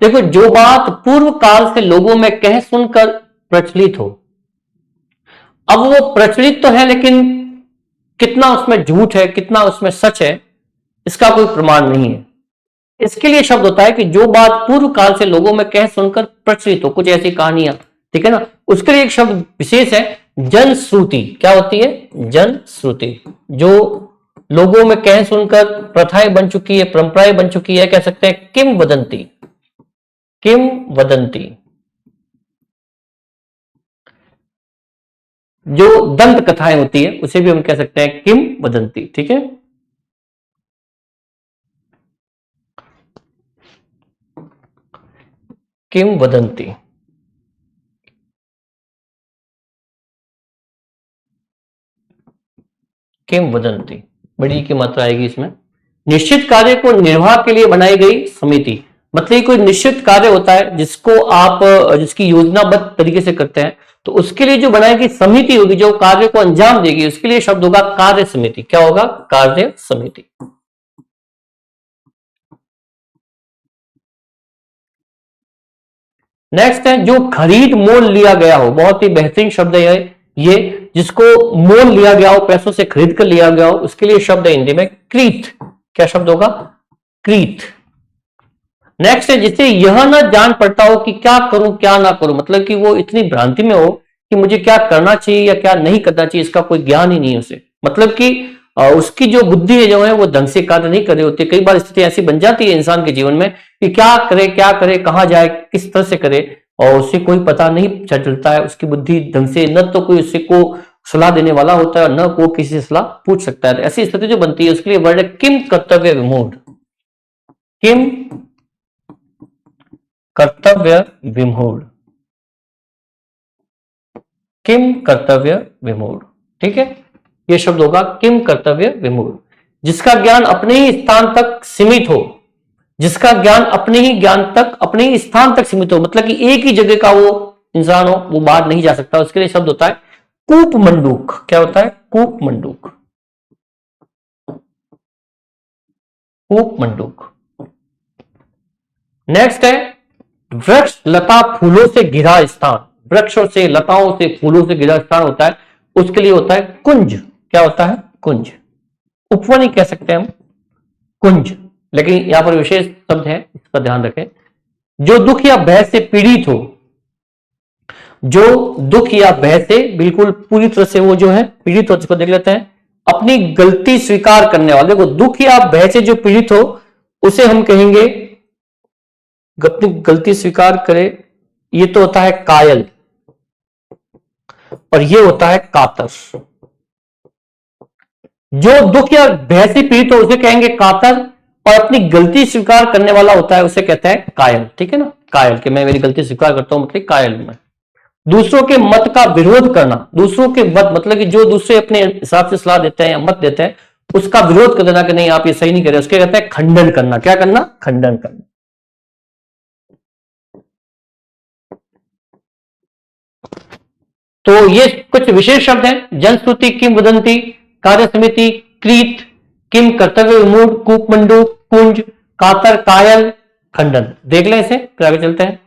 देखो जो बात पूर्व काल से लोगों में कह सुनकर प्रचलित हो, अब वो प्रचलित तो है, लेकिन कितना उसमें झूठ है, कितना उसमें सच है, इसका कोई प्रमाण नहीं है। इसके लिए शब्द होता है कि जो बात पूर्व काल से लोगों में कह सुनकर प्रचलित हो, कुछ ऐसी कहानियां, ठीक है ना, उसके लिए एक शब्द विशेष है, जनश्रुति। क्या होती है? जनश्रुति। जो लोगों में कह सुनकर प्रथाएं बन चुकी है, परंपराएं बन चुकी है, कह सकते हैं किंवदंती। किंवदंती। जो दंत कथाएं होती है उसे भी हम कह सकते हैं किंवदंती, ठीक है। किंवदंती। किंवदंती, बड़ी की मात्रा आएगी इसमें। निश्चित कार्य को निर्वाह के लिए बनाई गई समिति, मतलब कोई निश्चित कार्य होता है जिसको आप जिसकी योजनाबद्ध तरीके से करते हैं, तो उसके लिए जो बनाई गई समिति होगी, जो कार्य को अंजाम देगी, उसके लिए शब्द होगा कार्य समिति। क्या होगा? कार्य समिति। नेक्स्ट है जो खरीद मोल लिया गया हो, बहुत ही बेहतरीन शब्द है ये, जिसको मोल लिया गया हो, पैसों से खरीद कर लिया गया हो, उसके लिए शब्द है हिंदी में क्रीत। क्या शब्द होगा? क्रीत। नेक्स्ट है जिसे यह ना जान पड़ता हो कि क्या करूं क्या ना करूं, मतलब कि वो इतनी भ्रांति में हो कि मुझे क्या करना चाहिए या क्या नहीं करना चाहिए, इसका कोई ज्ञान ही नहीं है उसे, मतलब कि उसकी जो बुद्धि है जो है वो ढंग से कार्य नहीं कर रही होती। कई बार स्थिति ऐसी बन जाती है इंसान के जीवन में कि क्या करे, कहां जाए, किस तरह से करे, और उसे कोई पता नहीं चलता है, उसकी बुद्धि ढंग से, न तो कोई उसे को सलाह देने वाला होता है, न को किसी से सलाह पूछ सकता है। ऐसी स्थिति जो बनती है उसके लिए वर्ड है किम कर्तव्य विमूढ़। किम कर्तव्य विमूढ़। किम कर्तव्य विमूढ़, ठीक है। यह शब्द होगा किम कर्तव्य विमूढ़। जिसका ज्ञान अपने ही स्थान तक सीमित हो, जिसका ज्ञान अपने ही ज्ञान तक, अपने ही स्थान तक सीमित हो, मतलब कि एक ही जगह का वो इंसान हो, वो बाहर नहीं जा सकता, उसके लिए शब्द होता है कूप मंडूक। क्या होता है? कूप मंडूक। कूप मंडूक। नेक्स्ट है वृक्ष लता फूलों से घिरा स्थान। वृक्षों से, लताओं से, फूलों से घिरा स्थान होता है, उसके लिए होता है कुंज। क्या होता है? कुंज। उपवन ही कह सकते हैं हम, कुंज, लेकिन यहां पर विशेष शब्द है, इसका ध्यान रखें। जो दुख या भय से पीड़ित हो, जो दुख या भय से बिल्कुल पूरी तरह से वो जो है पीड़ित हो, इसको देख लेते हैं। अपनी गलती स्वीकार करने वाले को, दुख या भय से जो पीड़ित हो उसे हम कहेंगे, अपनी गलती स्वीकार करे, ये तो होता है कायल, और ये होता है कातर। जो दुख या भय से पीड़ित हो उसे कहेंगे कातर, और अपनी गलती स्वीकार करने वाला होता है उसे कहते हैं कायल, ठीक है ना। कायल, कि मैं मेरी गलती स्वीकार करता हूं, मतलब कायल में। दूसरों के मत का विरोध करना, दूसरों के मत मतलब कि जो दूसरे अपने हिसाब से सलाह देते हैं या मत देते हैं उसका विरोध कर देना कि नहीं आप ये सही नहीं कर रहे, उसके कहते हैं खंडन करना। क्या करना? खंडन करना। तो ये कुछ विशेष शब्द हैं, जनश्रुति, किंवदंती, कार्य समिति, क्रीत, किम कर्तव्य विमूढ़, कूपमंडू, कुंज, कातर, कायल, खंडन। देख लें इसे, फिर आगे चलते हैं।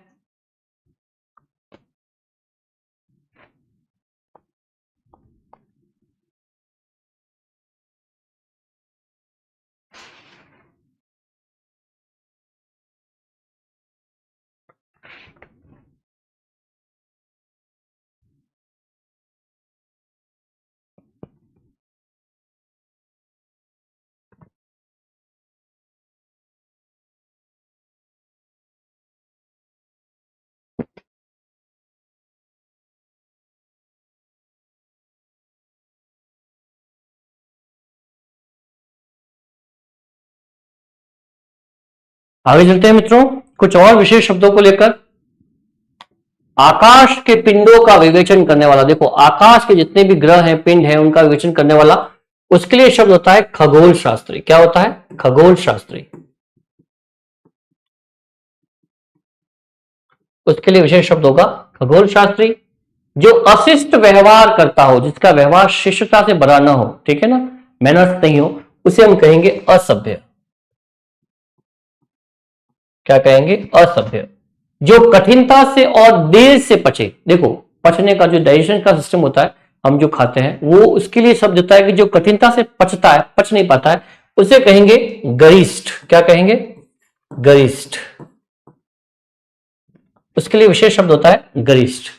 आगे चलते हैं मित्रों, कुछ और विशेष शब्दों को लेकर। आकाश के पिंडों का विवेचन करने वाला, देखो आकाश के जितने भी ग्रह हैं, पिंड हैं, उनका विवेचन करने वाला, उसके लिए शब्द होता है खगोल शास्त्री। क्या होता है? खगोल शास्त्री। उसके लिए विशेष शब्द होगा खगोल शास्त्री। जो अशिष्ट व्यवहार करता हो, जिसका व्यवहार शिष्टता से भरा ना हो, ठीक है ना, मैनर्स नहीं हो, उसे हम कहेंगे असभ्य। क्या कहेंगे? असभ्य। जो कठिनता से और देर से पचे, देखो पचने का जो डाइजेशन का सिस्टम होता है हम जो खाते हैं, वो उसके लिए शब्द होता है कि जो कठिनता से पचता है, पच नहीं पाता है, उसे कहेंगे गरिष्ठ। क्या कहेंगे? गरिष्ठ। उसके लिए विशेष शब्द होता है गरिष्ठ।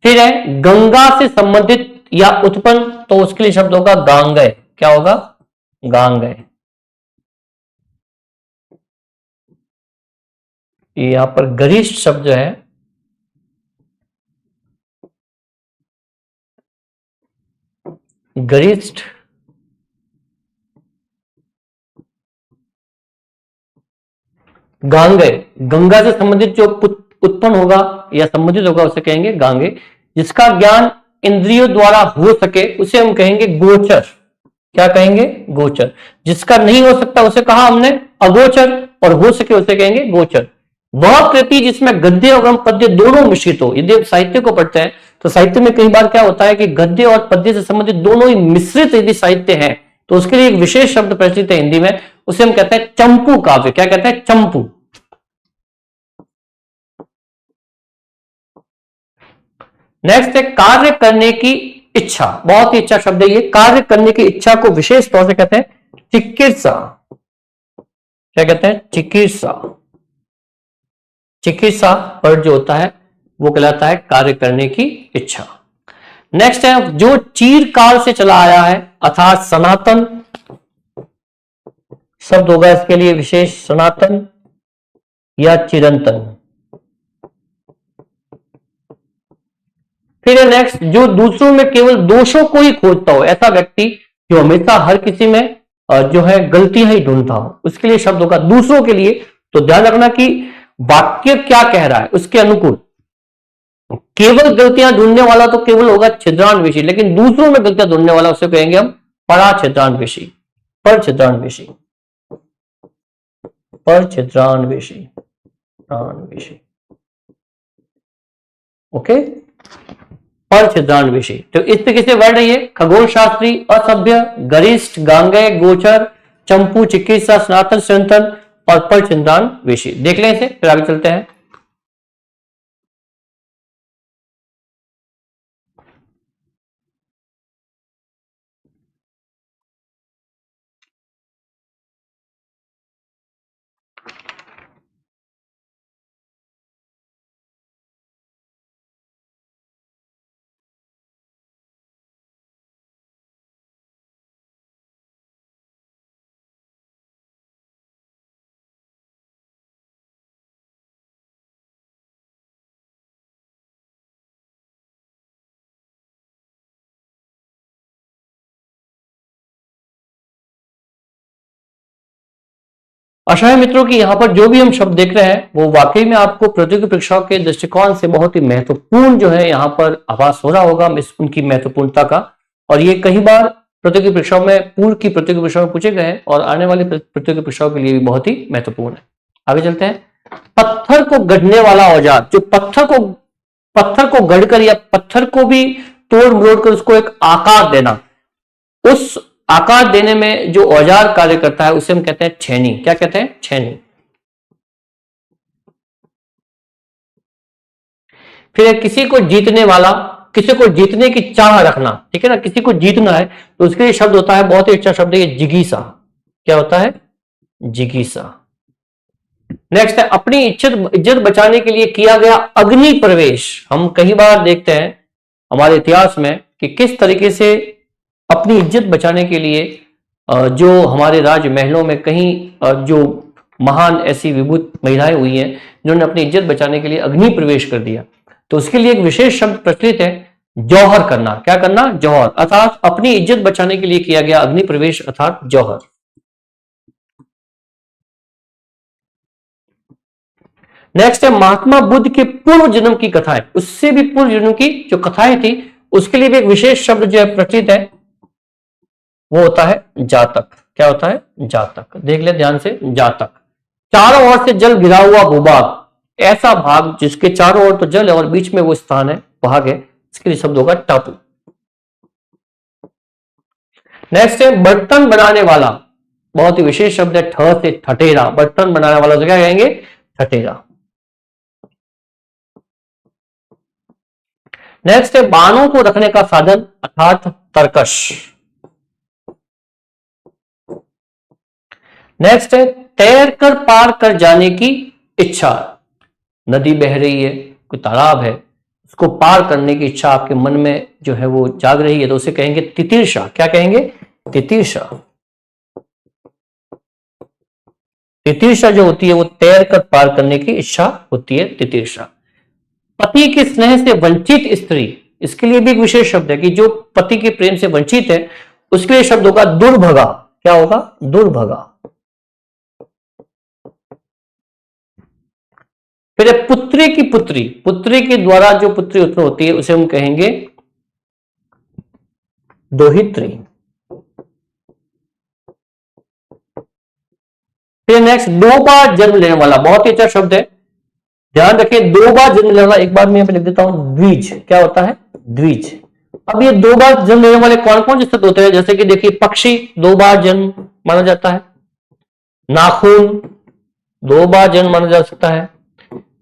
फिर है गंगा से संबंधित या उत्पन्न, तो उसके लिए शब्द होगा गांगेय। क्या होगा? गांगेय। यहां पर गरिष्ठ शब्द जो है, गरिष्ठ गांगेय, गंगा से संबंधित जो उत्पन्न होगा या संबंधित होगा उसे कहेंगे गांगेय। जिसका ज्ञान इंद्रियों द्वारा हो सके उसे हम कहेंगे गोचर। क्या कहेंगे? गोचर। जिसका नहीं हो सकता उसे कहा हमने अगोचर, और हो सके उसे कहेंगे गोचर। वह कृति जिसमें गद्य एवं पद्य दोनों मिश्रित हो। यदि आप साहित्य को पढ़ते हैं तो साहित्य में कई बार क्या होता है कि गद्य और पद्य से संबंधित दोनों ही मिश्रित यदि साहित्य है, तो उसके लिए एक विशेष शब्द प्रचलित है हिंदी में, उसे हम कहते हैं चंपू काव्य। क्या कहते हैं? चंपू। नेक्स्ट है कार्य करने की इच्छा। बहुत ही अच्छा शब्द है ये। कार्य करने की इच्छा को विशेष तौर से कहते हैं चिकित्सा। क्या कहते हैं? चिकित्सा। चिकित्सा वर्ड जो होता है वो कहलाता है कार्य करने की इच्छा। नेक्स्ट है जो चीरकाल से चला आया है, अर्थात सनातन शब्द होगा इसके लिए विशेष, सनातन या चिरंतन। फिर नेक्स्ट जो दूसरों में केवल दोषों को ही खोजता हो, ऐसा व्यक्ति जो हमेशा हर किसी में जो है गलतियां ही ढूंढता हो, उसके लिए शब्द होगा दूसरों के लिए। तो ध्यान रखना कि वाक्य क्या कह रहा है उसके अनुकूल। केवल गलतियां ढूंढने वाला तो केवल होगा छिद्रान्वेषी, लेकिन दूसरों में गलतियां ढूंढने वाला उसे कहेंगे हम परा छिद्रान्वेषी, पर छिद्रान्वेषी, पर छिद्रान्वेषी, ओके, पर छिद्रान्वेषी। तो इस तरीके से वर्ड है ये। खगोल शास्त्री, असभ्य, गरिष्ठ, गांगेय, गोचर, चंपू, चिकित्सा, सनातन, चिरंतन और पर छिद्रान्वेषी। देख लें इसे, फिर आगे चलते हैं। आशा है मित्रों की यहाँ पर जो भी हम शब्द देख रहे हैं वो वाकई में आपको प्रतियोगी परीक्षाओं के दृष्टिकोण से बहुत ही महत्वपूर्ण जो है यहाँ पर आभास हो रहा होगा उनकी महत्वपूर्णता का। और ये कई बार प्रतियोगी परीक्षाओं में, पूर्व की प्रतियोगी परीक्षाओं में पूछे गए हैं और आने वाली प्रतियोगी परीक्षाओं के लिए भी बहुत ही महत्वपूर्ण है। आगे चलते हैं। पत्थर को गढ़ने वाला औजार, जो पत्थर को गढ़कर या पत्थर को भी तोड़ मरोड़ कर उसको एक आकार देना, उस आकार देने में जो औजार कार्य करता है उसे हम कहते हैं छेनी। क्या कहते हैं? छेनी। फिर किसी को जीतने वाला, किसी को जीतने की चाह रखना, ठीक है ना, किसी को जीतना है तो उसके लिए शब्द होता है, बहुत ही अच्छा शब्द है ये, जिगीसा। क्या होता है? जिगीसा। नेक्स्ट है अपनी इज्जत बचाने के लिए किया गया अग्नि प्रवेश। हम कई बार देखते हैं हमारे इतिहास में कि किस तरीके से अपनी इज्जत बचाने के लिए जो हमारे राज महलों में कहीं जो महान ऐसी विभूत महिलाएं हुई हैं जिन्होंने अपनी इज्जत बचाने के लिए अग्नि प्रवेश कर दिया, तो उसके लिए एक विशेष शब्द प्रचलित है, जौहर करना। क्या करना? जौहर, अर्थात अपनी इज्जत बचाने के लिए किया गया अग्नि प्रवेश अर्थात जौहर। नेक्स्ट है महात्मा बुद्ध के पूर्व जन्म की कथाएं, उससे भी पूर्व जन्म की जो कथाएं थी उसके लिए भी एक विशेष शब्द जो है प्रचलित है, वो होता है जातक। क्या होता है? जातक। देख ले ध्यान से, जातक। चारों ओर से जल घिरा हुआ भूभाग, ऐसा भाग जिसके चारों ओर तो जल है और बीच में वो स्थान है, भाग है, इसके लिए शब्द होगा टापू। नेक्स्ट है बर्तन बनाने वाला, बहुत ही विशेष शब्द है, ठ से ठठेरा, बर्तन बनाने वाला तो क्या कहेंगे? ठठेरा। नेक्स्ट है बाणों को रखने का साधन अर्थात तरकश। नेक्स्ट है तैर कर पार कर जाने की इच्छा। नदी बह रही है, कोई तालाब है, उसको पार करने की इच्छा आपके मन में जो है वो जाग रही है, तो उसे कहेंगे तितिर्षा। क्या कहेंगे? तितिर्षा। तितिर्षा जो होती है वो तैर कर पार करने की इच्छा होती है, तितिर्षा। पति के स्नेह से वंचित स्त्री, इसके लिए भी एक विशेष शब्द है कि जो पति के प्रेम से वंचित है, उसके लिए शब्द होगा दुर्भगा। क्या होगा? दुर्भगा। फिर पुत्री की पुत्री, पुत्री के द्वारा जो पुत्री उत्पन्न होती है उसे हम कहेंगे दोहित्री। फिर नेक्स्ट दो बार जन्म लेने वाला, बहुत ही अच्छा शब्द है, ध्यान रखें। दो बार जन्म लेने वाला, एक बार मैं यहां पे लिख देता हूं द्विज। क्या होता है? द्विज। अब ये दो बार जन्म लेने वाले कौन कौन से शब्द होते हैं? जैसे कि देखिए पक्षी दो बार जन्म माना जाता है, नाखून दो बार जन्म माना जा सकता है,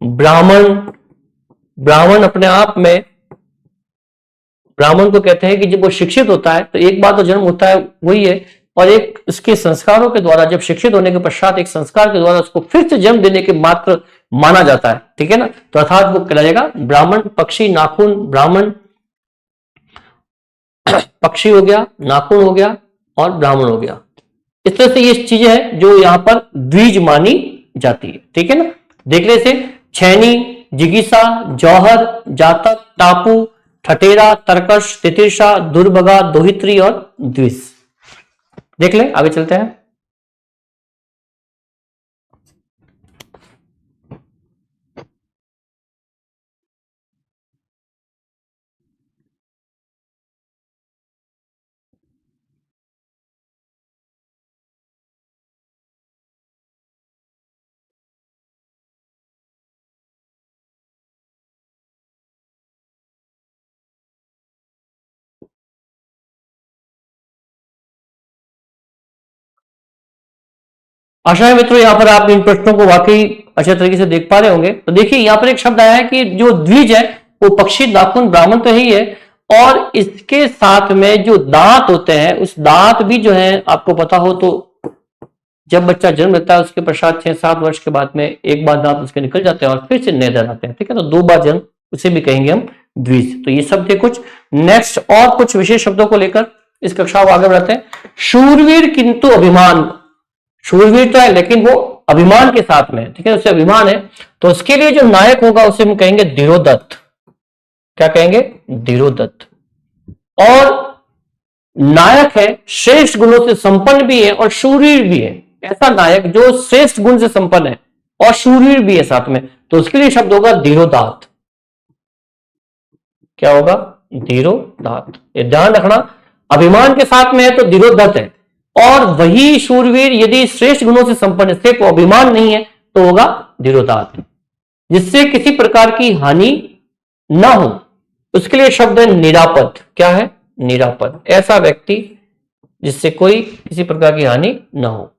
ब्राह्मण, ब्राह्मण अपने आप में, ब्राह्मण को कहते हैं कि जब वो शिक्षित होता है तो एक बार तो जन्म होता है वही है, और एक उसके संस्कारों के द्वारा, जब शिक्षित होने के पश्चात एक संस्कार के द्वारा उसको फिर से जन्म देने के मात्र माना जाता है, ठीक है ना। तो अर्थात वो कहलाएगा ब्राह्मण। पक्षी, नाखून, ब्राह्मण, पक्षी हो गया, नाखून हो गया और ब्राह्मण हो गया। इस तरह से ये चीजें हैं जो यहां पर द्विज मानी जाती है, ठीक है ना। देख ले से छैनी, जिगीसा, जौहर, जातक, टापू, ठटेरा, तरकश, तितिर्षा, दुर्भगा, दोहित्री और द्विज। देख ले, आगे चलते हैं। आशा है मित्रों यहां पर आप इन प्रश्नों को वाकई अच्छे तरीके से देख पा रहे होंगे। तो देखिए यहां पर एक शब्द आया है कि जो द्विज है वो पक्षी, नाखून, ब्राह्मण तो ही है, और इसके साथ में जो दांत होते हैं, उस दांत भी जो है आपको पता हो तो जब बच्चा जन्म लेता है उसके पश्चात 6-7 वर्ष के बाद में एक बार दांत उसके निकल जाते हैं और फिर से नए दांत आते हैं, ठीक है। तो दो बार जन्म, उसे भी कहेंगे हम द्विज। तो ये सब थे कुछ। नेक्स्ट और कुछ विशेष शब्दों को लेकर इस कक्षा को आगे बढ़ाते हैं। शूरवीर किंतु अभिमान, शूरवीर तो है लेकिन वो अभिमान के साथ में, ठीक है, उसे अभिमान है, तो उसके लिए जो नायक होगा उसे हम कहेंगे धीरोदत्त। क्या कहेंगे? धीरोदत्त। और नायक है, श्रेष्ठ गुणों से संपन्न भी है और शूरवीर भी है, ऐसा नायक जो श्रेष्ठ गुण से संपन्न है और शूरवीर भी है साथ में, तो उसके लिए शब्द होगा धीरोदात्त। क्या होगा? धीरोदात्त। ये ध्यान रखना, अभिमान के साथ में है तो धीरोदत्त है, और वही शूरवीर यदि श्रेष्ठ गुणों से संपन्न, सिर्फ अभिमान नहीं है, तो होगा धीरोदात्त। जिससे किसी प्रकार की हानि ना हो, उसके लिए शब्द है निरापद। क्या है? निरापद। ऐसा व्यक्ति जिससे कोई किसी प्रकार की हानि ना हो।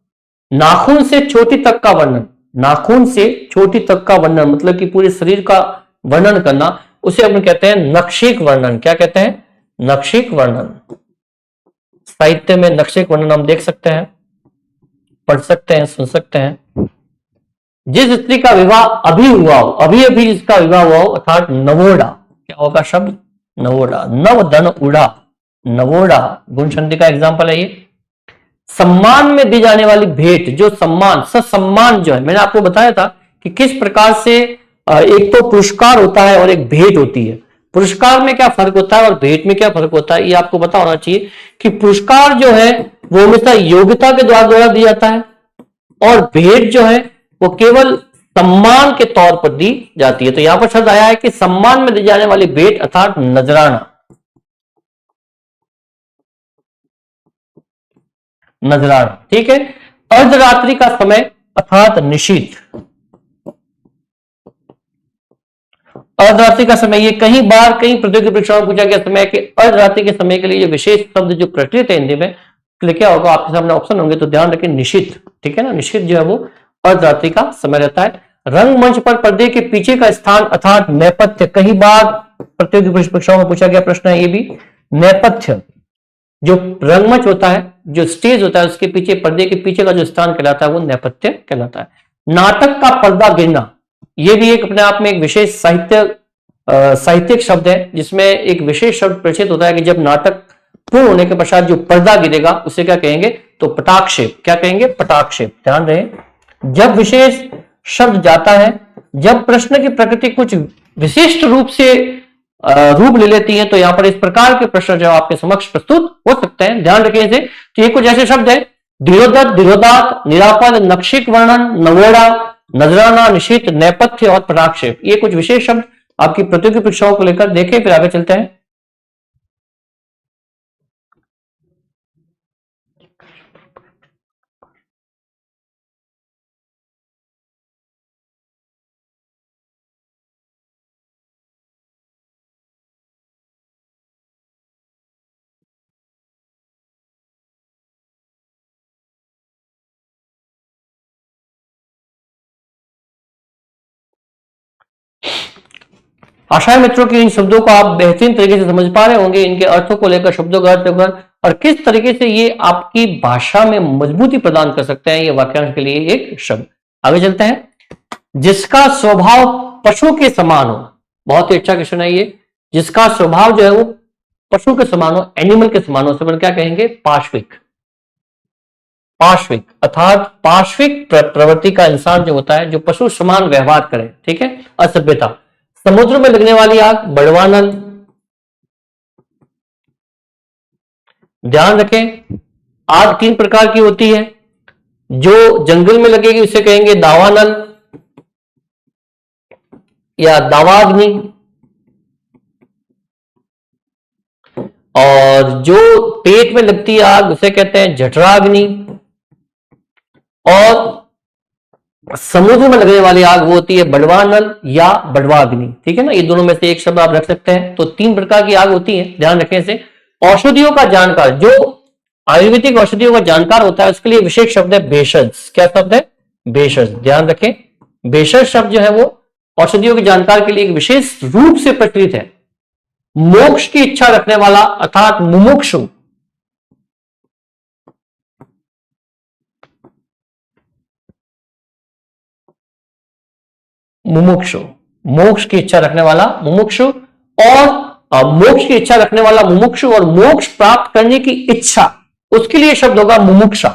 नाखून से चोटी तक का वर्णन, नाखून से चोटी तक का वर्णन मतलब कि पूरे शरीर का वर्णन करना, उसे हम कहते हैं नक्षिक वर्णन। क्या कहते हैं? नक्षिक वर्णन। साहित्य में नक्षिक वर्णन हम देख सकते हैं, पढ़ सकते हैं, सुन सकते हैं। जिस स्त्री का विवाह अभी हुआ हो, अभी अभी जिसका विवाह हुआ हो, अर्थात नवोढ़ा। क्या होगा शब्द? नवोढ़ा। नव धन उड़ा, नवोढ़ा गुण संधि का एग्जाम्पल है ये। सम्मान में दी जाने वाली भेंट, जो सम्मान, सत्सम्मान जो है, मैंने आपको बताया था कि किस प्रकार से एक तो पुरस्कार होता है और एक भेंट होती है। पुरस्कार में क्या फर्क होता है और भेंट में क्या फर्क होता है, ये आपको पता होना चाहिए कि पुरस्कार जो है वो हमेशा योग्यता के द्वारा दिया जाता है, और भेंट जो है वो केवल सम्मान के तौर पर दी जाती है। तो यहां पर शब्द आया है कि सम्मान में दी जाने वाली भेंट अर्थात नजराना। नजराना, ठीक है। अर्धरात्रि का समय अर्थात निशीथ। अर्धरात्रि का समय, ये कई बार कई प्रतियोगी परीक्षाओं में पूछा गया समय कि अर्धरात्रि के समय के लिए जो विशेष शब्द जो प्रचलित है हिंदी में, क्या होगा? आपके सामने ऑप्शन होंगे, तो ध्यान रखें निशित, ठीक है ना। निशित जो है वो अर्धरात्रि का समय रहता है। रंगमंच पर पर्दे के पीछे का स्थान अर्थात नेपथ्य, कई बार प्रतियोगी परीक्षाओं में पूछा गया प्रश्न है ये भी। नेपथ्य, जो रंगमंच होता है, जो स्टेज होता है, उसके पीछे, पर्दे के पीछे का जो स्थान कहलाता है वो नेपथ्य कहलाता है। नाटक का पर्दा गिरना, ये भी एक अपने आप में एक विशेष साहित्यिक शब्द है, जिसमें एक विशेष शब्द प्रचलित होता है कि जब नाटक पूर्ण होने के पश्चात जो पर्दा गिरेगा उसे क्या कहेंगे, तो पटाक्षेप। क्या कहेंगे, पटाक्षेप। ध्यान रहे, जब विशेष शब्द जाता है, जब प्रश्न की प्रकृति कुछ विशिष्ट रूप से रूप ले लेती है, तो यहां पर इस प्रकार के प्रश्न जो आपके समक्ष प्रस्तुत हो सकते हैं। ध्यान रखें इसे। तो ये कुछ ऐसे शब्द है, धीरोदत, धीरोदात, निरापद, नक्षिक वर्णन, नवोड़ा, नजराना, निशित, नेपथ्य और पटाक्षेप। ये कुछ विशेष शब्द आपकी प्रतियोगी परीक्षाओं को लेकर देखें, फिर आगे चलते हैं। आशा है मित्रों की इन शब्दों को आप बेहतरीन तरीके से समझ पा रहे होंगे, इनके अर्थों को लेकर, शब्दों का अर्थ लेकर, और किस तरीके से ये आपकी भाषा में मजबूती प्रदान कर सकते हैं ये वाक्यांश के लिए एक शब्द। आगे चलते हैं। जिसका स्वभाव पशु के समान हो, बहुत ही अच्छा क्वेश्चन है ये। जिसका स्वभाव जो है वो पशु के समान हो, एनिमल के समान हो, उसे क्या कहेंगे, पाश्विक। पाश्विक अर्थात पाश्विक प्रवृत्ति का इंसान जो होता है, जो पशु समान व्यवहार करे, ठीक है। असभ्यता, समुद्र में लगने वाली आग, बड़वानल। ध्यान रखें, आग 3 प्रकार की होती है। जो जंगल में लगेगी उसे कहेंगे दावानल या दावाग्नि, और जो पेट में लगती है आग उसे कहते हैं जठराग्नि, और समुद्र में लगने वाली आग वो होती है बड़वानल या बड़वाग्नि, ठीक है ना। ये दोनों में से एक शब्द आप रख सकते हैं। तो 3 प्रकार की आग होती है, ध्यान रखें इसे। औषधियों का जानकार, जो आयुर्वेदिक औषधियों का जानकार होता है, उसके लिए विशेष शब्द है भेषज। क्या शब्द है, भेषज। ध्यान रखें, भेषज शब्द जो है वो औषधियों के जानकार के लिए एक विशेष रूप से प्रचलित है। मोक्ष की इच्छा रखने वाला अर्थात मुमुक्षु, मुमुक्षु, मोक्ष की इच्छा रखने वाला मुमुक्षु, और मोक्ष की इच्छा रखने वाला मुमुक्षु और मोक्ष प्राप्त करने की इच्छा, उसके लिए शब्द होगा मुमुक्षा।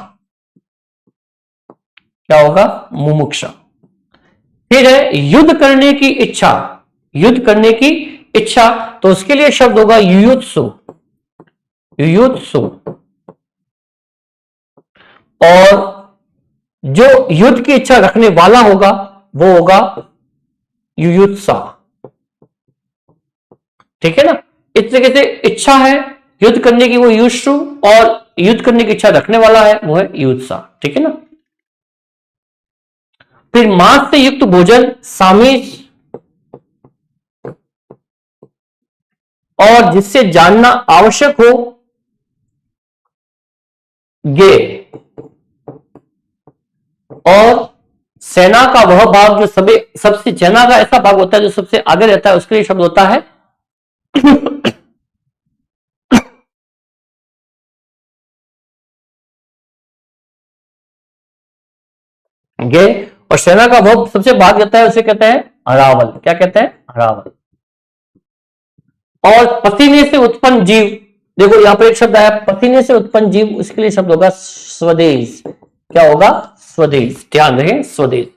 क्या होगा, मुमुक्षा। फिर है युद्ध करने की इच्छा, युद्ध करने की इच्छा, तो उसके लिए शब्द होगा युयुत्सु। युयुत्सु। और जो युद्ध की इच्छा रखने वाला होगा वो होगा युयुत्सा, ठीक है ना। इस तरीके से इच्छा है युद्ध करने की वो युयुत्सु, और युद्ध करने की इच्छा रखने वाला है वो है युयुत्सा, ठीक है ना। फिर मांस से युक्त भोजन सामीस, और जिससे जानना आवश्यक हो गे, और सेना का वह भाग जो सबसे सेना का ऐसा भाग होता है जो सबसे आगे रहता है, उसके लिए शब्द होता है गे, और सेना का वह सबसे भाग रहता है उसे कहते हैं अरावल। क्या कहते हैं, अरावल। और पसीने से उत्पन्न जीव, देखो यहां पर एक शब्द आया पसीने से उत्पन्न जीव, उसके लिए शब्द होगा स्वदेश। क्या होगा, स्वदेश। ध्यान रखें, स्वदेश।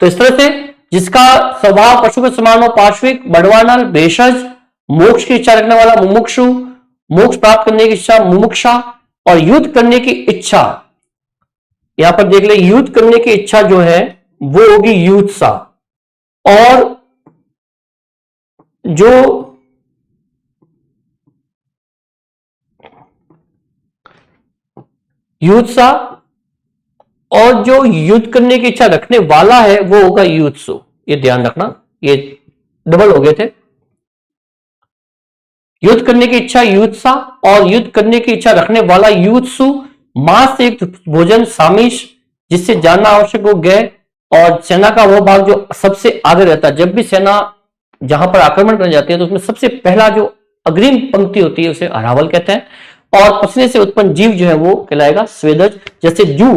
तो इस तरह से जिसका स्वभाव पशु के समान हो, पाश्विक, बड़वानल, भेषज, मोक्ष की इच्छा रखने वाला मुमुक्षु, मोक्ष प्राप्त करने की इच्छा मुमुक्षा, और युद्ध करने की इच्छा, यहां पर देख ले, युद्ध करने की इच्छा जो है वो होगी युत्सा, और जो युत्सा और जो युद्ध करने की इच्छा रखने वाला है वो होगा युत्सु। ये ध्यान रखना, ये डबल हो गए थे। युद्ध करने की इच्छा युत्सा और युद्ध करने की इच्छा रखने वाला युत्सु, मांस से युक्त भोजन सामिश, जिससे जानना आवश्यक हो गए, और सेना का वो भाग जो सबसे आगे रहता है। जब भी सेना जहां पर आक्रमण करने जाती है तो उसमें सबसे पहला जो अग्रिम पंक्ति होती है उसे अरावल कहते हैं। और पसीने से उत्पन्न जीव जो है वो कहलाएगा स्वेदज। जैसे जू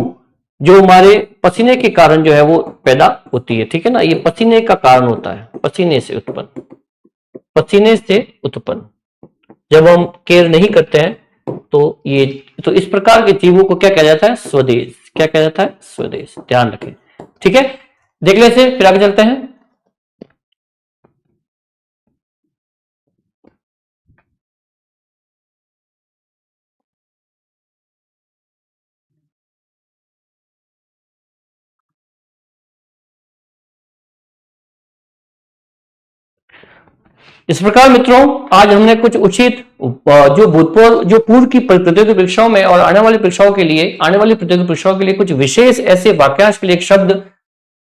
जो हमारे पसीने के कारण जो है वो पैदा होती है, ठीक है ना, ये पसीने का कारण होता है, पसीने से उत्पन्न, पसीने से उत्पन्न। जब हम केयर नहीं करते हैं तो ये, तो इस प्रकार के जीवों को क्या कहा जाता है, स्वदेश। क्या कहा जाता है, स्वदेश। ध्यान रखें, ठीक है। देख ले से फिर आगे चलते हैं। इस प्रकार मित्रों आज हमने कुछ उचित जो भूतपूर्व जो पूर्व की प्रतियोगी परीक्षाओं में और आने वाली परीक्षाओं के लिए, आने वाली प्रतियोगी परीक्षाओं के लिए कुछ विशेष ऐसे वाक्यांश के लिए एक शब्द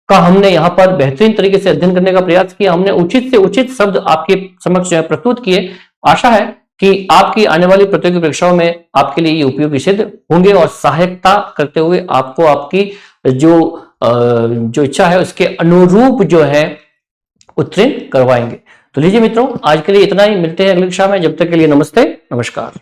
का हमने यहाँ पर बेहतरीन तरीके से अध्ययन करने का प्रयास किया। हमने उचित से उचित शब्द आपके समक्ष प्रस्तुत किए। आशा है कि आपकी आने वाली प्रतियोगी परीक्षाओं में आपके लिए ये उपयोगी सिद्ध होंगे और सहायता करते हुए आपको आपकी जो इच्छा है उसके अनुरूप जो है उत्तीर्ण करवाएंगे। तो लीजिए मित्रों, आज के लिए इतना ही। मिलते हैं अगली कक्षा में। जब तक के लिए नमस्ते, नमस्कार।